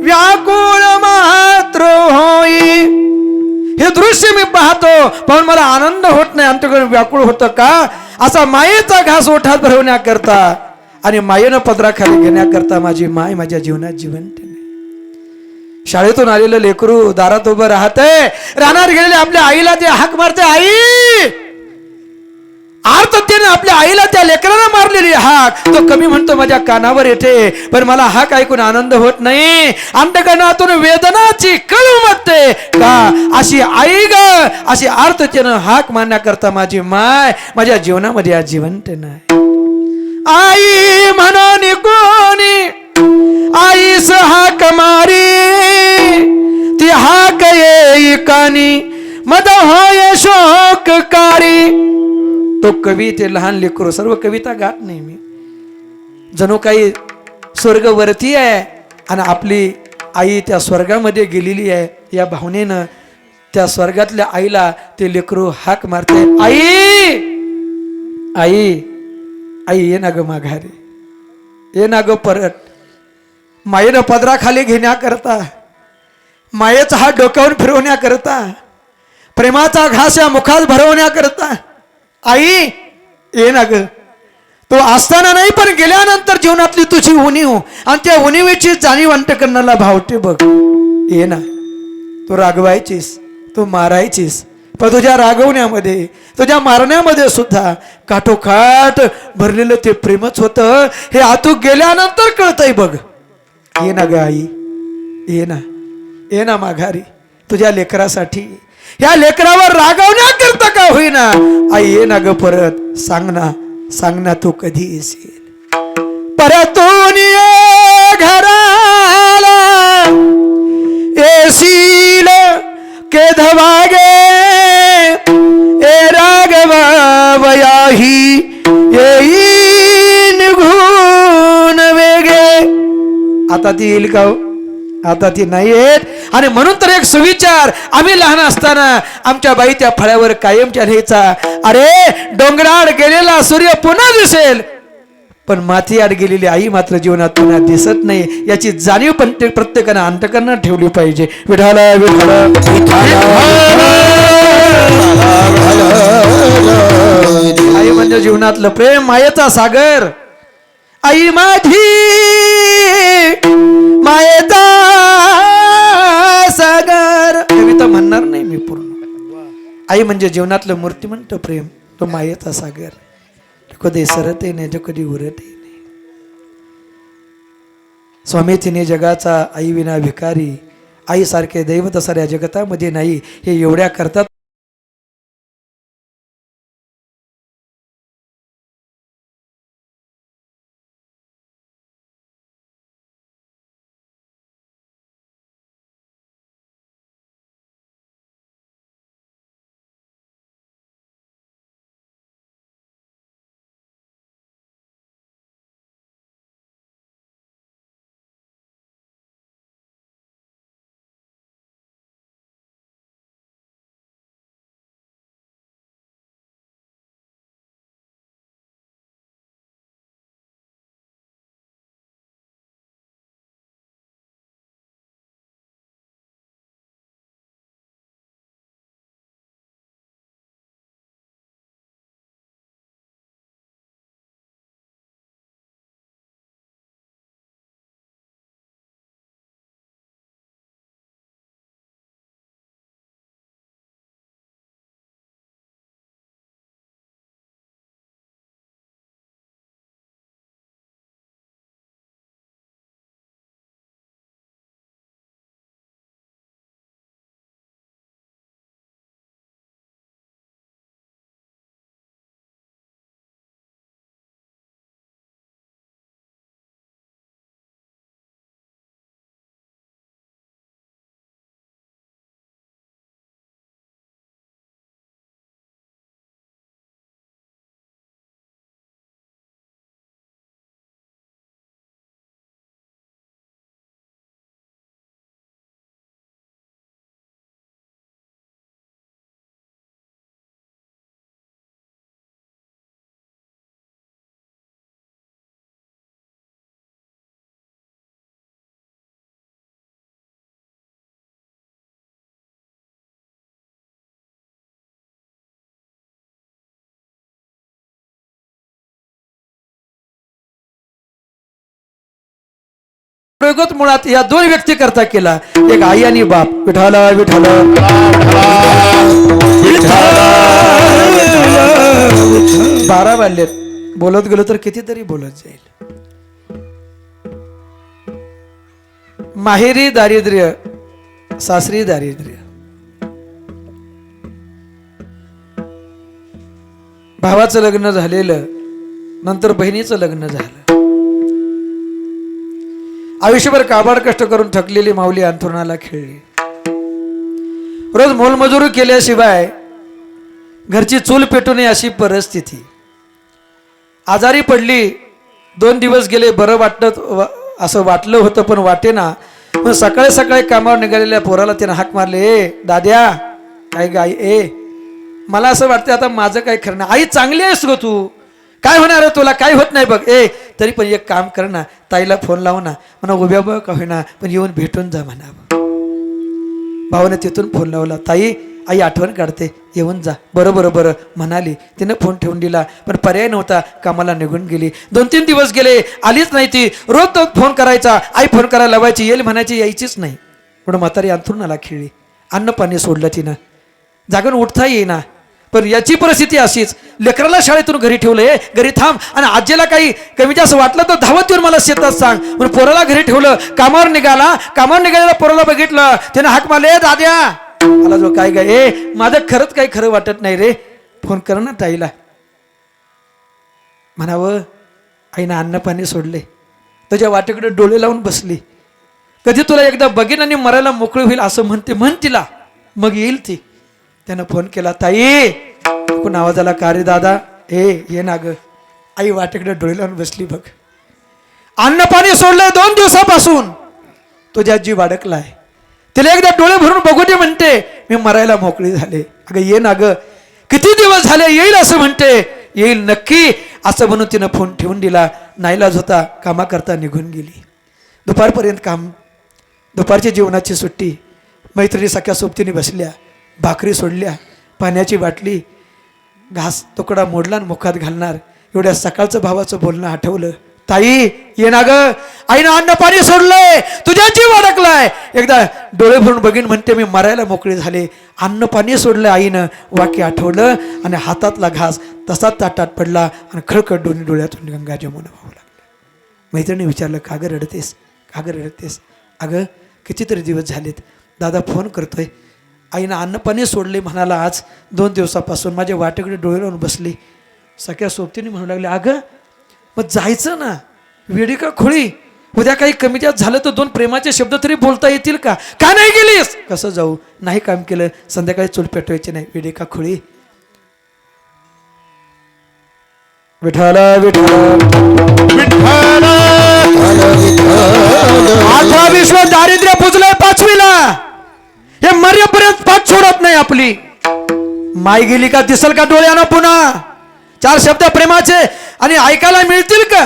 व्याकुळ मात्र होई. हे दृश्य मी पाहतो पण मला आनंद होत नाही. आमच्याकडे व्याकुळ होतं का? असा मायेचा घास ओठात भरवण्याकरता आणि मायेनं पदराखाली घेण्याकरता माझी माय माझ्या जीवनात जिवंत नाही. शाळेतून आलेलं लेकरू दारात उभं राहतंय, रानात गेलेल्या आपल्या आईला ते हाक मारते, आई. आर्ततेने आपल्या आईला त्या लेकरानं मारलेली हाक तो कमी म्हणतो माझ्या कानावर येते, पण मला हाक ऐकून आनंद होत नाही. अंतकरणातून वेदनाची कळ उमटते का अशी आई ग, अशी आर्ततेने हाक मारण्याकरता माझी माय माझ्या जीवनामध्ये आज जिवंत नाही. आई म्हणून कोणी आईस हाक मारी ती हाक येई कानी मद होय शोककारी. तो कवी ते लहान लेकरू सर्व कविता गात नाही मी, जणू काही स्वर्गवरती आहे आणि आपली आई त्या स्वर्गामध्ये गेलेली आहे या भावनेनं त्या स्वर्गातल्या आईला ते लेकरू हाक मारते, आई आई आई ये ना ग माघारी, ये ना ग परत. मायेनं पदराखाली घेण्याकरता, मायेचा हात डोक्यावर फिरवण्याकरता, प्रेमाचा घास या मुखात भरवण्याकरता आई ये ना ग. तो असताना नाही पण गेल्यानंतर जीवनातली तुझी उणीव आणि त्या उणीवेची जाणीव अंतकरणाला भावते बघ. ये ना, तू रागवायचीस, तू मारायचीस, पण तुझ्या रागवण्यामध्ये तुझ्या मारण्यामध्ये सुद्धा काठोकाठ भरलेलं ते प्रेमच होतं. हे आतू गेल्यानंतर कळतंय बघ. ये ना ग आई, ये ना, ये ना माघारी तुझ्या लेकरासाठी, या लेकरावर रागवण्याकरता का होईना आई ये ना ग परत. सांग ना, सांग ना तू कधी येशील परतून ये घराला, येशील के धवागे ए रागवा वयाही येईन घून वेगे. आता ती येईल का? आता ती नाही येत. आणि म्हणून तर एक सुविचार आम्ही लहान असताना आमच्या बाई त्या फळ्यावर कायमच्या लिहायचा, अरे डोंगराड गेलेला सूर्य पुन्हा दिसेल पण माती आड गेलेली आई मात्र जीवनात पुन्हा दिसत नाही. याची जाणीव पण प्रत्येकानं अंतकरणात ठेवली पाहिजे. विठाला विठाला आई म्हणजे जीवनातलं प्रेम, मायेचा सागर. आई माझी मायेचा सागर कविता म्हणणार नाही मी पूर्ण. आई म्हणजे जीवनातलं मूर्तिमंत प्रेम, तो मायेचा सागर. कधी सरतही नाही, तो कधी उरतही नाही. स्वामी तिने जगाचा आई विना भिकारी, आई सारखे दैवत साऱ्या जगतामध्ये नाही. हे एवढ्या करतात प्रयोग मुळात या दोन व्यक्ती करता केला, एक आई आणि बाप. विठाला विठाला विठ्ठल 12 वाजलेत, बोलत गेलो तर कितीतरी बोलत जाईल. माहेरी दारिद्र्य, सासरी दारिद्र्य. भावाचं लग्न झालेलं, नंतर बहिणीचं लग्न झालं. आयुष्यभर काबाड कष्ट करून थकलेली माऊली अंथरुणाला खेळली. रोज मोलमजुरी केल्याशिवाय घरची चूल पेटू नये अशी परिस्थिती. आजारी पडली, 2 दिवस गेले, बरं वाटत असं वाटलं होतं पण वाटेना. मग सकाळी सकाळी कामावर निघालेल्या पोराला त्यानं हाक मारले, ए दाद्या, काय गाय, ए मला असं वाटतं आता माझं काय खरं नाही. आई चांगली आहेस गो तू, काय होणार आहे तुला, काय होत नाही बघ. ए तरी पण एक काम कर ना, ताईला फोन लाव ना, म्हणा उभ्या बघ का होईना पण येऊन भेटून जा म्हणा. भावाने तिथून फोन लावला, ताई आई आठवण काढते, येऊन जा. बरं बरं बरं म्हणाली. तिनं फोन ठेवून दिला, पण पर्याय नव्हता, कामाला निघून गेली. 2-3 दिवस गेले, आलीच नाही ती. रोज तो फोन करायचा, आई फोन करायला लावायची, येईल म्हणायची, यायचीच नाही. पण म्हातारी अंथरुणाला खेळली. अन्न पाणी सोडलं तिनं, जागून उठता येईना. पण याची परिस्थिती अशीच, लेकराला शाळेतून घरी ठेवलंय, घरी थांब, आणि आजीला काही कमी जास्त वाटलं तर धावत येऊन मला शेतात सांग. म्हणून पोराला घरी ठेवलं, कामावर निघालेला पोराला बघितलं, त्यानं हाक मारले, दाद्या मला जो काय काय, ए माझं खरंच काही खरं वाटत नाही रे, फोन कर ना ताईला. म्हणावं, आईनं अन्न पाणी सोडले, तुझ्या वाटेकडे डोळे लावून बसली, कधी तुला एकदा बघीन आणि मरायला मोकळी होईल असं म्हणते, म्हण तिला, मग येईल ती. त्यानं फोन केला, ताई कोण आवाज आला, का रे दादा, ये ना ग. आई वाटेकडे डोळे लावून बसली बघ, अन्न पाणी सोडलंय 2 दिवसापासून, तुझ्या जीव अडकलाय, तिला एकदा डोळे भरून बघू दे म्हणते, मी मरायला मोकळी झाले. अगं ये ना ग, किती दिवस झाले, येईल असं म्हणते, येईल नक्की असं म्हणून तिनं फोन ठेवून दिला. नाईलाज होता, कामाकरता निघून गेली. दुपारपर्यंत काम, दुपारच्या जेवणाची सुट्टी. मैत्रिणी सख्या सोबतीने बसल्या, भाकरी सोडल्या, पाण्याची बाटली, घास तुकडा मोडला आणि मुखात घालणार. एवढ्या सकाळचं भावाचं बोलणं आठवलं. ताई ये ना ग, आईनं अन्न पाणी सोडलंय, तुझ्या जीव अडकलाय, एकदा डोळे भरून बघीन म्हणते, मी मरायला मोकळी झाले. अन्न पाणी सोडलं आईनं, वाक्य आठवलं आणि हातातला घास तसाच ताटात पडला आणि खळखळ दोन्ही डोळ्यातून गंगा जमुना वाहू लागलं. मैत्रिणी विचारलं, का ग रडतेस, का ग रडतेस. अगं कितीतरी दिवस झालेत, दादा फोन करतोय, आईनं अन्न पाणी सोडले म्हणाला, आज 2 दिवसापासून माझ्या वाटेकडे डोळे लावून बसली. सगळ्या सोबतीने म्हणू लागले, अगं मग जायचं ना, वेडी का खोळी, उद्या काही कमी जास्त झालं तर 2 प्रेमाचे शब्द तरी बोलता येतील का, का नाही गेलीस. कसं जाऊ, नाही काम केलं, संध्याकाळी चूल पेटवायची नाही, वेडी का खोळी. विठाला विठाला विठ्ठल 18 विश्व दारिद्र्य पुजलंय 5वीला, हे मर्यापर्यंत पाठ सोडत नाही आपली. माय गेली का दिसल का डोळ्यानं पुन्हा, 4 शब्द प्रेमाचे आणि ऐकायला मिळतील का.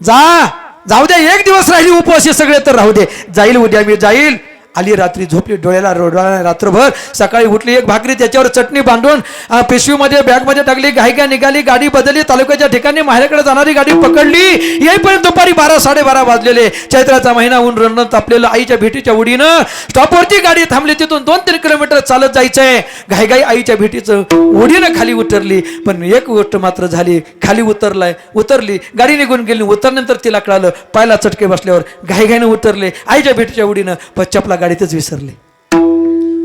जाऊ दे, 1 दिवस राहिली उपवासी सगळे तर राहू दे, जाईल उद्या मी जाईल. आली रात्री, झोपली, डोळ्याला रोडला रात्रभर. सकाळी उठली, 1 भाकरी त्याच्यावर चटणी बांधून पिशवीमध्ये बॅगमध्ये टाकली, घाईघाई निघाली, गाडी बदलली, तालुक्याच्या ठिकाणी माहेरकडे जाणारी गाडी पकडली. येईपर्यंत दुपारी 12-12:30 वाजलेले. चैत्राचा महिना, ऊन रण तापलेलं. आईच्या भेटीच्या उडीनं स्टॉपवरती गाडी थांबली, तिथून 2-3 किलोमीटर चालत जायचंय. घाईघाई आईच्या भेटीचं उडीनं खाली उतरली, पण एक गोष्ट मात्र झाली, खाली उतरली, गाडी निघून गेली. उतरल्यानंतर तिला कळालं, पायाला चटके बसल्यावर घाईघाईनं उतरले आईच्या भेटीच्या उडीनं, पण चपला गाडीतच विसरले.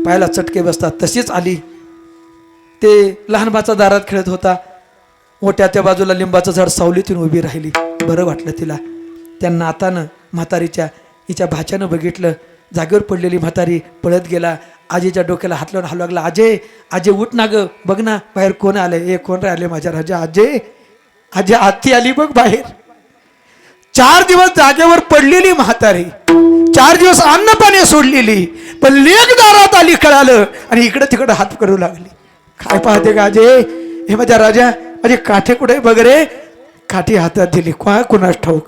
पायाला चटके बसतात, तशीच आली. ते लहान बाचा दारात खेळत होता, मोठ्या त्या बाजूला लिंबाचं झाड सावलीतून उभी राहिली. बरं वाटलं तिला. त्या नातानं म्हातारीच्या हिच्या भाच्यानं बघितलं, जागेवर पडलेली म्हातारी पळत गेला, आजीच्या डोक्याला हात लावून हलू लागला, आजे उठ ना ग, बघ ना बाहेर कोण आले, हे कोण राहिले माझ्या राजा. आजे आत्ती आली बघ बाहेर. 4 दिवस जागेवर पडलेली म्हातारी, 4 दिवस अन्न पाणी सोडलेली, पण लेक दारात आली कळालं आणि इकडे तिकडे हात करू लागली. काय पाहते का आजे, हे माझ्या राजा, माझे काठे कुठे बघ रे. काठी हातात दिली, कुणास ठाऊक,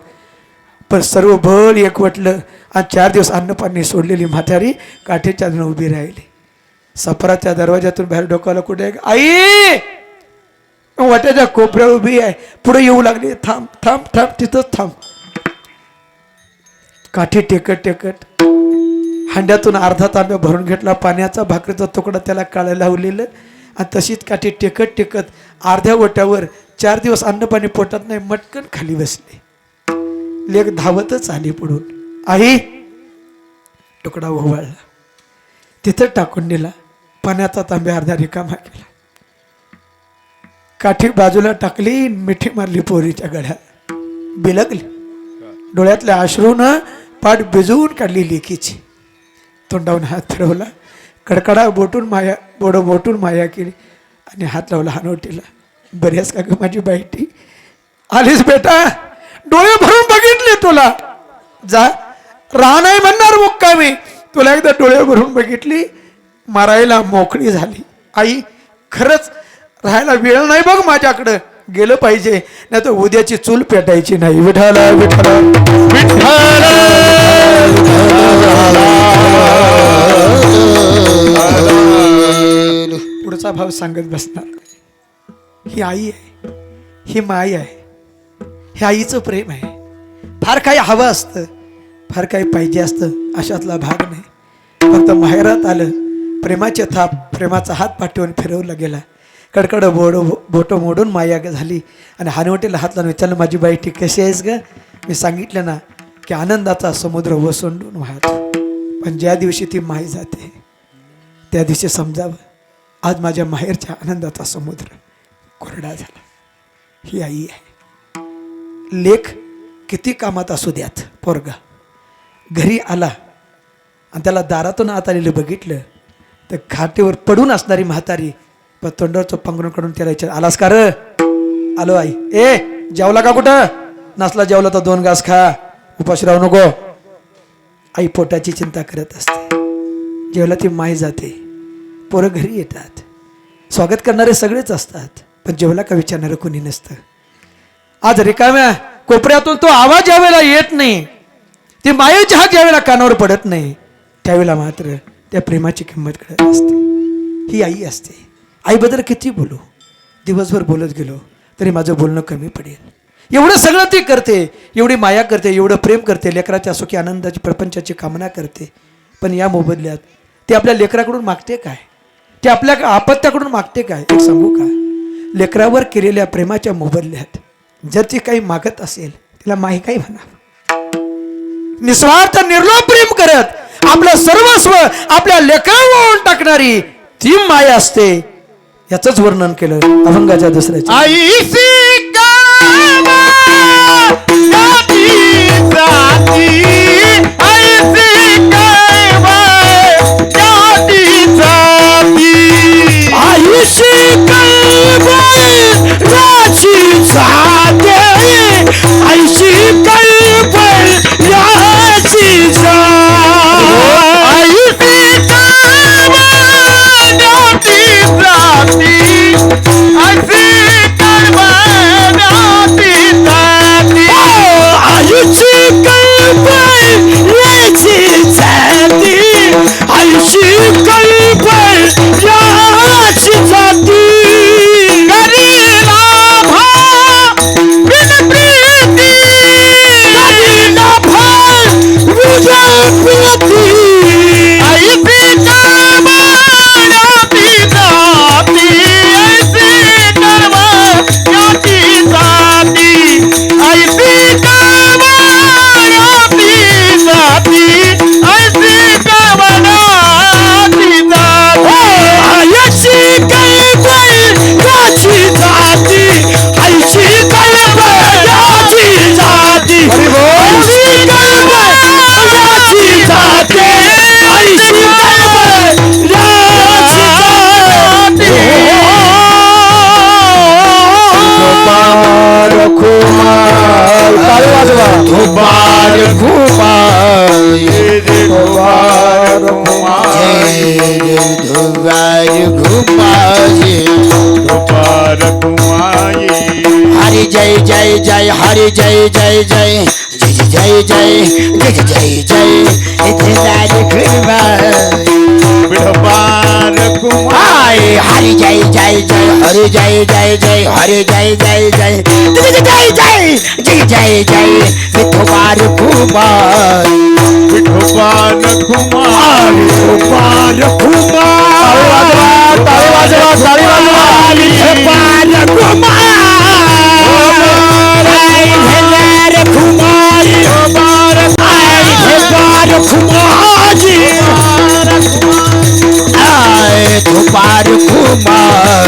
पण सर्व बळ एकवटलं आणि 4 दिवस अन्न पाणी सोडलेली म्हातारी काठीच्या जण उभी राहिली. सफराच्या दरवाजातून बाहेर डोकावलं, कुठे आई, वाट्याच्या कोपऱ्यावर उभी आहे. पुढे येऊ लागली, थांब थांब थांब, तिथंच थांब. काठी टेकत टेकत हांड्यातून अर्धा तांब्या भरून घेतला पाण्याचा, भाकरीचा तुकडा त्याला काळं लावलेलं, आणि तशीच काठी टेकत टेकत अर्ध्या ओट्यावर 4 दिवस अन्न पाणी पोटात नाही, मटकन खाली बसले. लेक धावतच आली पुढून, आई तुकडा ओवाळला, तिथं टाकून दिला, पाण्याचा तांब्या अर्धा रिकामा केला, काठी बाजूला टाकली, मिठी मारली पोरीच्या गळ्यात, बिलगली, डोळ्यातल्या अश्रूनं पाठ भिजवून काढली लेकीची. तोंडावून हात फिरवला, कडकडा बोटून माया केली आणि हात लावला हानवटीला. बऱ्याच का ग माझी बाईटी, आलीस बेटा, डोळे भरून बघितले तुला, जा राह नाही म्हणणार मुक्कामी, तुला एकदा डोळे भरून बघितली, मारायला मोकळी झाली. आई खरंच राहायला वेळ नाही बघ माझ्याकडं, गेलं पाहिजे, नाही तर उद्याची चूल पेटायची नाही. विठाला विठाला विठाला. पुढचा भाव सांगत बसणार. ही आई आहे, ही माई आहे, हे आईचं प्रेम आहे. फार काही हवं असतं, फार काही पाहिजे असतं, अशातला भाग नाही. फक्त माहेरात आलं, प्रेमाचे थाप, प्रेमाचा हात पाठवून फिरवला गेला, कडकड बोट मोडून माया झाली आणि हानवटीला हात लावून विचारलं, माझी बाईटी कशी आहेस ग? मी सांगितलं ना की आनंदाचा समुद्र ओसंडून वाहतो, पण ज्या दिवशी ती माई जाते त्या दिवशी समजावं, आज माझ्या माहेरच्या आनंदाचा समुद्र कोरडा झाला. ही आई आहे. लेख किती कामात असू द्यात, पोरगा घरी आला आणि त्याला दारातून आत आलेलं बघितलं तर खाटेवर पडून असणारी म्हातारी पण तोंडावरचं पांघरून काढून त्याला विचार, आलास का र? आलो आई. ए जेवला का? कुठं नसला जेवला तर 2 घास खा, उपाशी राहू नको. आई पोटाची चिंता करत असते. जेवला ती माई जाते, पोरं घरी येतात, स्वागत करणारे सगळेच असतात, पण जेवला का विचारणारं कोणी नसतं. आज रिकाम्या कोपऱ्यातून तो आवाज यावेळेला येत नाही, ती मायेची हाक ज्यावेळेला कानावर पडत नाही, त्यावेळेला मात्र त्या प्रेमाची किंमत कळत असते. ही आई असते. आईबद्दल किती बोलू, दिवसभर बोलत गेलो तरी माझं बोलणं कमी पडेल. एवढं सगळं ती करते, एवढी माया करते, एवढं प्रेम करते, लेकराच्या सुखी आनंदाची प्रपंचाची कामना करते. पण या मोबदल्यात ती आपल्या लेकराकडून मागते काय? ती आपल्या आपत्याकडून मागते काय? एक सांगू का, लेकरावर केलेल्या प्रेमाच्या मोबदल्यात जर ती काही मागत असेल, तिला माही काही म्हणा. निस्वार्थ निर्लोभ प्रेम करत आपलं सर्वस्व आपल्या लेकरावर टाकणारी ती माया असते. याचंच वर्णन केलं अभंगाच्या दुसऱ्याच्या. आईसी कामा जाती जाती, आईसी कामा जाती जाती, आईसी कामा जाती जाती, आईसी कामा जाती जाती, आईसी कामा जाती जाती, आईसी कामा जाती जाती, आईसी कामा जाती जाती, आईसी कामा जाती जाती. करीना भा बिन प्रीती, करीना भा बिन प्रीती, आईसी कामा जाती जाती, आईसी कामा जाती जाती, आईसी कामा जाती जाती, आईसी कामा जाती जाती, आईसी कामा जाती जाती, आईसी कामा जाती जाती, आईसी कामा जाती जाती, आईसी कामा जाती हरि जय जय जय, हरि जय जय जय, जय जय जय जय जय जय, इतने कुमार कुमार आय हरी जय जय जय हरी जय जय जय हरी जय जय जय जय जय जय जय जय विठोबार कुमार विठोबान कुमार विठोबार टाळी वाजवा, टाळी वाजवा. विठोबार कुमार धुपार कुमार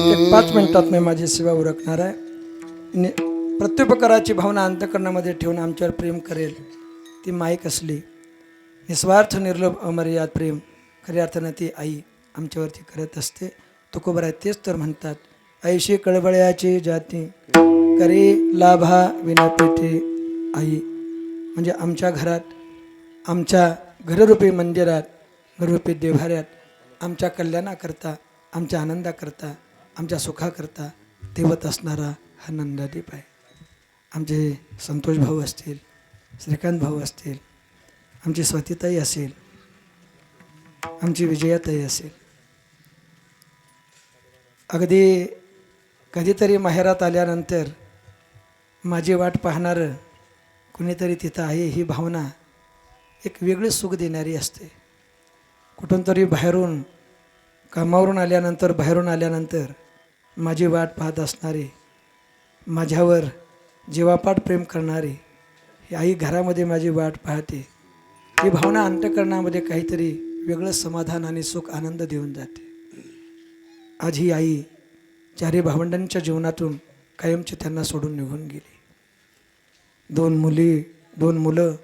एक 5 मिनिटात मी माझी सेवा उरकणार आहे. प्रत्युपकाराची भावना अंतकरणामध्ये ठेवून आमच्यावर प्रेम करेल ती माई कसली. निस्वार्थ निर्लोभ अमर्याद प्रेम खऱ्या अर्थानं ती आई आमच्यावरती करत असते. तुकोबराय तेच तर म्हणतात, ऐशी कळबळ्याची जाती करी लाभा विनापेठे आई. म्हणजे आमच्या घरात, आमच्या घररूपी मंदिरात, घररूपी देव्हाऱ्यात आमच्या कल्याणाकरता, आमच्या आनंदाकरता, आमच्या सुखाकरता तेवत असणारा हा नंदादीप आहे. आमचे संतोष भाऊ असतील, श्रीकांत भाऊ असतील, आमची स्वातीताई असेल, आमची विजयाताई असेल. अगदी कधीतरी माहेरात आल्यानंतर माझी वाट पाहणारं कुणीतरी तिथं आहे ही भावना एक वेगळी सुख देणारी असते. कुठून तरी बाहेरून, कामावरून आल्यानंतर, बाहेरून आल्यानंतर माझी वाट पाहत असणारी, माझ्यावर जीवापाड प्रेम करणारी ही आई घरामध्ये माझी वाट पाहते. ही भावना अंतःकरणामध्ये काहीतरी वेगळं समाधान आणि सुख, आनंद देऊन जाते. आज ही आई चारी भावंडांच्या जीवनातून कायमची त्यांना सोडून निघून गेली. 2 मुली, 2 मुलं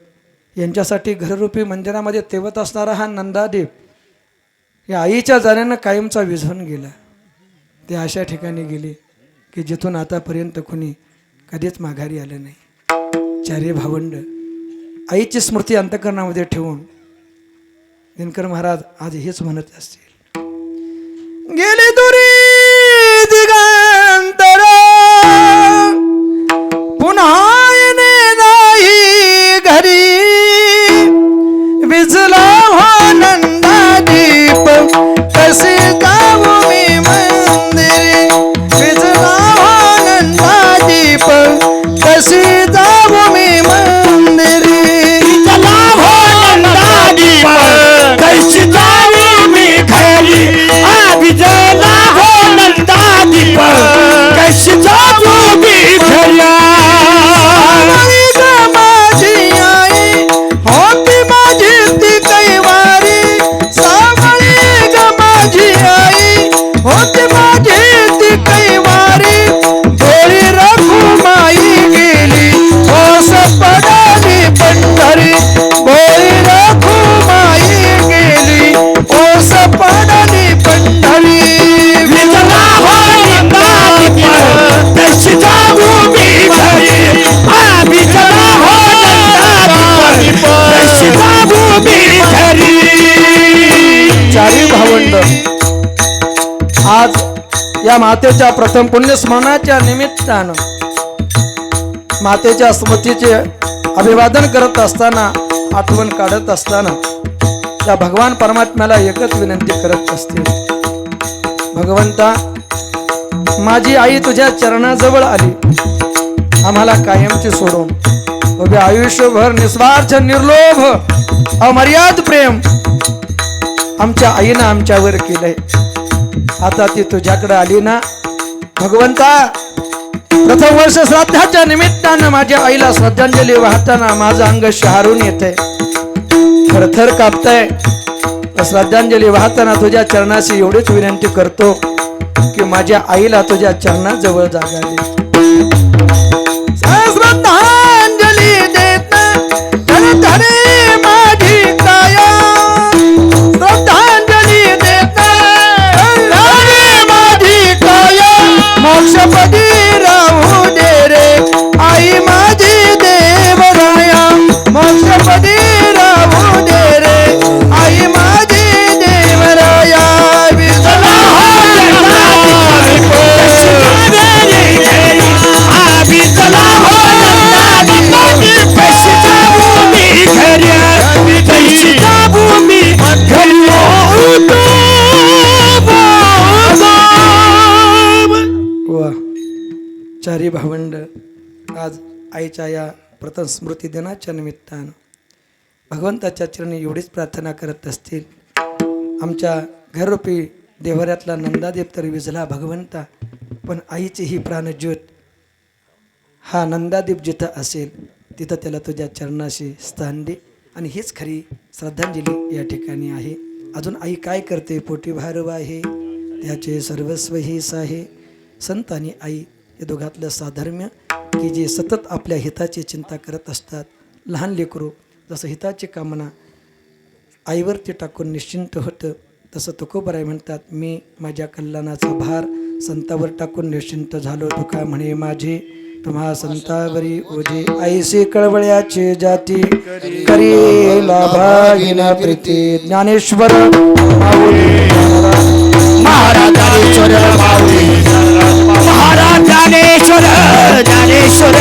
यांच्यासाठी घररूपी मंदिरामध्ये तेवत असणारा हा नंदादीप या आईच्या जाण्यानं कायमचा विझून गेला. ते अशा ठिकाणी गेले की जिथून आतापर्यंत कोणी कधीच माघारी आलं नाही. चारी भावंड आईची स्मृती अंतःकरणामध्ये ठेवून दिनकर महाराज आज हेच म्हणत असतील, गेली दुरी दिगंतर पुन्हा येणे नाही घरी, विझला हो नंदादीप कसे जाऊ मी मंदिरी, विझला हो नंदादीप कसे जाऊ मी मंदिरी, विझला हो नंदादीप कशी जाऊ मी घरी, विझला हो नंदादीप कशी जाऊ मी घरी. माझी आई होती माझी ती कैवारी, सावळी ग माझी आई होती माझी ती कैवारी, डोळी रखुमाई गेली ओस पडाली पंढरी, डोळी रखुमाई गेली ओस पडाली पंढरी, विझला हो नंदादीप कशी जाऊ मी घरी, विझला हो नंदादीप कशी जाऊ मी घरी. चारी भावंड आज या मातेच्या प्रथम पुण्यस्मरणाच्या निमित्तानं मातेच्या स्मृतीचे अभिवादन करत असताना, आठवण काढत असताना त्या भगवान परमात्म्याला एकच विनंती करत असते, भगवंता माझी आई तुझ्या चरणाजवळ आली, आम्हाला कायमची सोडून उभे आयुष्यभर निस्वार्थ निर्लोभ अमर्याद प्रेम आमच्या आईनं आमच्यावर केलंय. आता ती तुझ्याकडे आली ना भगवंता, प्रथम वर्ष श्राद्धाच्या निमित्तानं माझ्या आईला श्रद्धांजली वाहताना माझं अंग शहारून येतंय, थरथर कापतंय. श्रद्धांजली वाहताना तुझ्या चरणाशी एवढीच विनंती करतो की माझ्या आईला तुझ्या चरणाजवळ जागा दे. श्रद्धांजली देत धरे माझी काया, श्रद्धांजली देत धरे माझी काया, मोक्षपदी राहू दे रे आई माझी देवराया, मोक्षपदी राहू दे रे आई माझी देवराया, विझला हो नंदादीप विझला हो नंदादीप चारी भावंड आज आईच्या या प्रथम स्मृती दिनाच्या निमित्तानं भगवंताच्या चरणी एवढीच प्रार्थना करत असतील. आमच्या घररूपी देव्हाऱ्यातला नंदादेव तरी विझला भगवंता, पण आईची ही प्राणज्योत हा नंदादेव जिथं असेल तिथं त्याला तुझ्या चरणाशी स्थान दे. आणि हीच खरी श्रद्धांजली या ठिकाणी आहे. अजून आई काय करते, पोटी भारव आहे त्याचे सर्वस्व हीच आहे. संत आणि आई या दोघातलं साधर्म्य की जे सतत आपल्या हिताची चिंता करत असतात. लहान लेकरू जसं हिताची कामना आईवरती टाकून निश्चिंत होतं, तसं तुकोबराय म्हणतात, मी माझ्या कल्याणाचा भार संतावर टाकून निश्चिंत झालो. तुका म्हणे माझे तुम्हा संतावरी ओझे, आईसे कळवळ्याचे जाती करीला भागिना प्रीती. ज्ञानेश्वर माऊली महाराज ज्ञानेश्वर माऊली, महाराज ज्ञानेश्वर ज्ञानेश्वर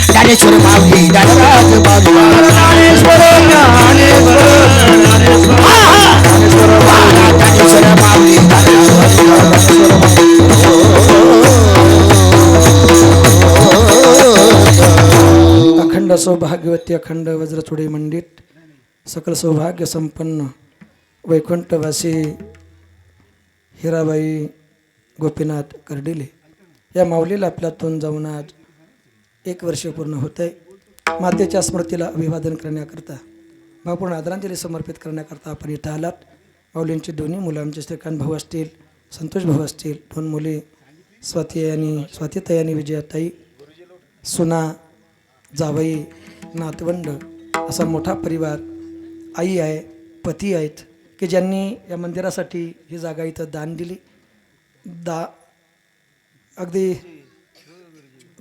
ज्ञानेश्वर माऊली, ज्ञानराज माऊली, ज्ञानेश्वर ज्ञानेश्वर महाराज ज्ञानेश्वर माऊली, अखंड सौभाग्यवती अखंड वज्रचूडी मंडित सकल सौभाग्य संपन्न वैकुंठवासी हिराबाई गोपीनाथ कर्डिले या माऊलीला आपल्यातून जाऊन आज 1 वर्ष पूर्ण होत आहे. मातेच्या स्मृतीला अभिवादन करण्याकरता भावपूर्ण आदरांजली समर्पित करण्याकरता आपण इथं आलात. माऊलींची दोन्ही मुलं आमचे श्रीकांत भाऊ असतील, संतोष भाऊ असतील, 2 मुली स्वातीताई आणि विजयाताई, सुना, जावई, नातवंड असा मोठा परिवार, आई आहे, पती आहेत की ज्यांनी या मंदिरासाठी ही जागा इथं दान दिली. अगदी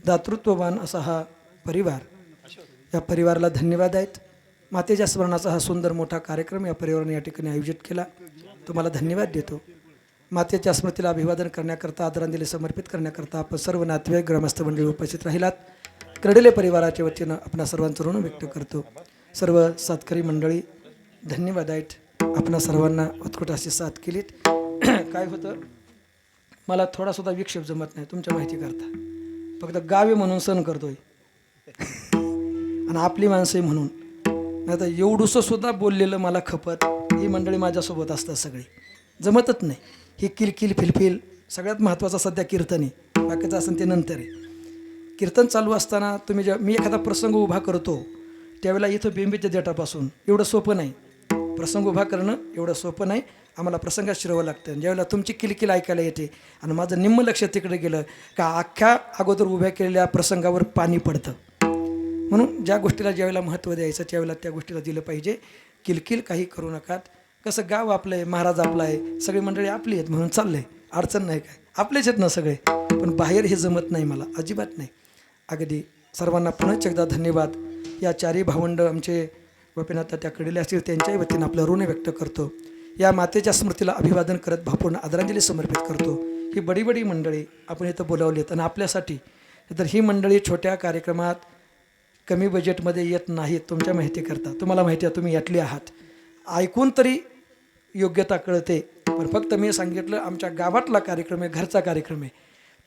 दातृत्ववान असा हा परिवार, या परिवाराला धन्यवाद आहेत. मातेच्या स्मरणाचा हा सुंदर मोठा कार्यक्रम या परिवाराने या ठिकाणी आयोजित केला. तुम्हाला धन्यवाद देतो. मातेच्या स्मृतीला अभिवादन करण्याकरता आदरांजली समर्पित करण्याकरता आपण सर्व नातेवाईक ग्रामस्थ मंडळी उपस्थित राहिलात. कर्डिले परिवाराच्या वतीनं आपणा सर्वांचं ऋण व्यक्त करतो. सर्व साथकरी मंडळी धन्यवाद आहेत. आपणा सर्वांना उत्कट अशी साथ केलीत. काय होतं, मला थोडासुद्धा विक्षेप जमत नाही तुमच्या माहिती करता. फक्त गावे म्हणून सण करतोय आणि आपली माणसं म्हणून. नाही तर एवढंसं सुद्धा बोललेलं मला खपत. ही मंडळी माझ्यासोबत असतात सगळी, जमतच नाही. ही किलकिल फिलफिल सगळ्यात महत्त्वाचा सध्या कीर्तन आहे, बाकीचं असं ते नंतर आहे. कीर्तन चालू असताना तुम्ही मी एखादा प्रसंग उभा करतो त्यावेळेला इथं बेंबीच्या देठापासून एवढं सोपं नाही. प्रसंग उभा करणं एवढं सोपं नाही. आम्हाला प्रसंगात शिरवावं लागतं. ज्यावेळेला तुमची किलकिल ऐकायला येते आणि माझं निम्म लक्ष तिकडे गेलं का अख्ख्या अगोदर उभ्या केलेल्या प्रसंगावर पाणी पडतं. म्हणून ज्या गोष्टीला ज्यावेळेला महत्त्व द्यायचं त्यावेळेला त्या गोष्टीला दिलं पाहिजे. किलकिल काही करू नका. कसं गाव आपलं आहे, महाराज आपला आहे, सगळी मंडळी आपली आहेत म्हणून चाललं आहे, अडचण नाही. काय आपलेच आहेत ना सगळे, पण बाहेर हे जमत नाही मला, अजिबात नाही. अगदी सर्वांना पुनश्च एकदा धन्यवाद. या चारी भावंड आमचे गोपीनाथ त्या कडेले असतील त्यांच्याही वतीनं आपलं ऋण व्यक्त करतो. या मातेच्या स्मृतीला अभिवादन करत भावपूर्ण आदरांजली समर्पित करतो. ही बडी बडी मंडळी आपण इथं बोलावलीत आणि आपल्यासाठी. तर ही मंडळी छोट्या कार्यक्रमात कमी बजेटमध्ये येत नाहीत. तुमच्या माहिती करता, तुम्हाला माहिती आहे तुम्ही यातली आहात, ऐकून तरी योग्यता कळते. पण फक्त मी सांगितलं आमच्या गावातला कार्यक्रम आहे, घरचा कार्यक्रम आहे,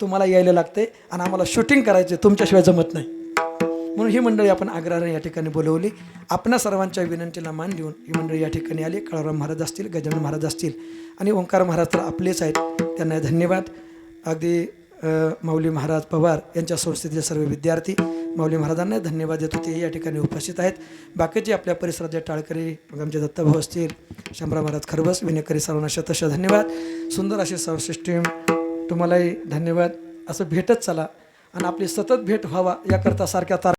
तुम्हाला यायला लागते आणि आम्हाला शूटिंग करायचे, तुमच्याशिवाय जमत नाही. म्हणून ही मंडळी आपण आग्रहाने या ठिकाणी बोलवली. आपणा सर्वांच्या विनंतीला मान देऊन ही मंडळी या ठिकाणी आली. काळाराम महाराज असतील, गजानन महाराज असतील आणि ओंकार महाराज तर आपलेच आहेत, त्यांना धन्यवाद. अगदी माऊली महाराज पवार यांच्या संस्थेतील सर्व विद्यार्थी माऊली महाराजांना धन्यवाद देतो. ते या ठिकाणी उपस्थित आहेत. बाकीचे आपल्या परिसराचे टाळकरी, मग आमचे दत्तभाऊ असतील, शंभरा महाराज खरबस, विनेकरी सर्वांना शतशः धन्यवाद. सुंदर अशी साऊंड सिस्टीम, तुम्हालाही धन्यवाद. असं भेटत चला आणि आपली सतत भेट व्हावा याकरता सारख्या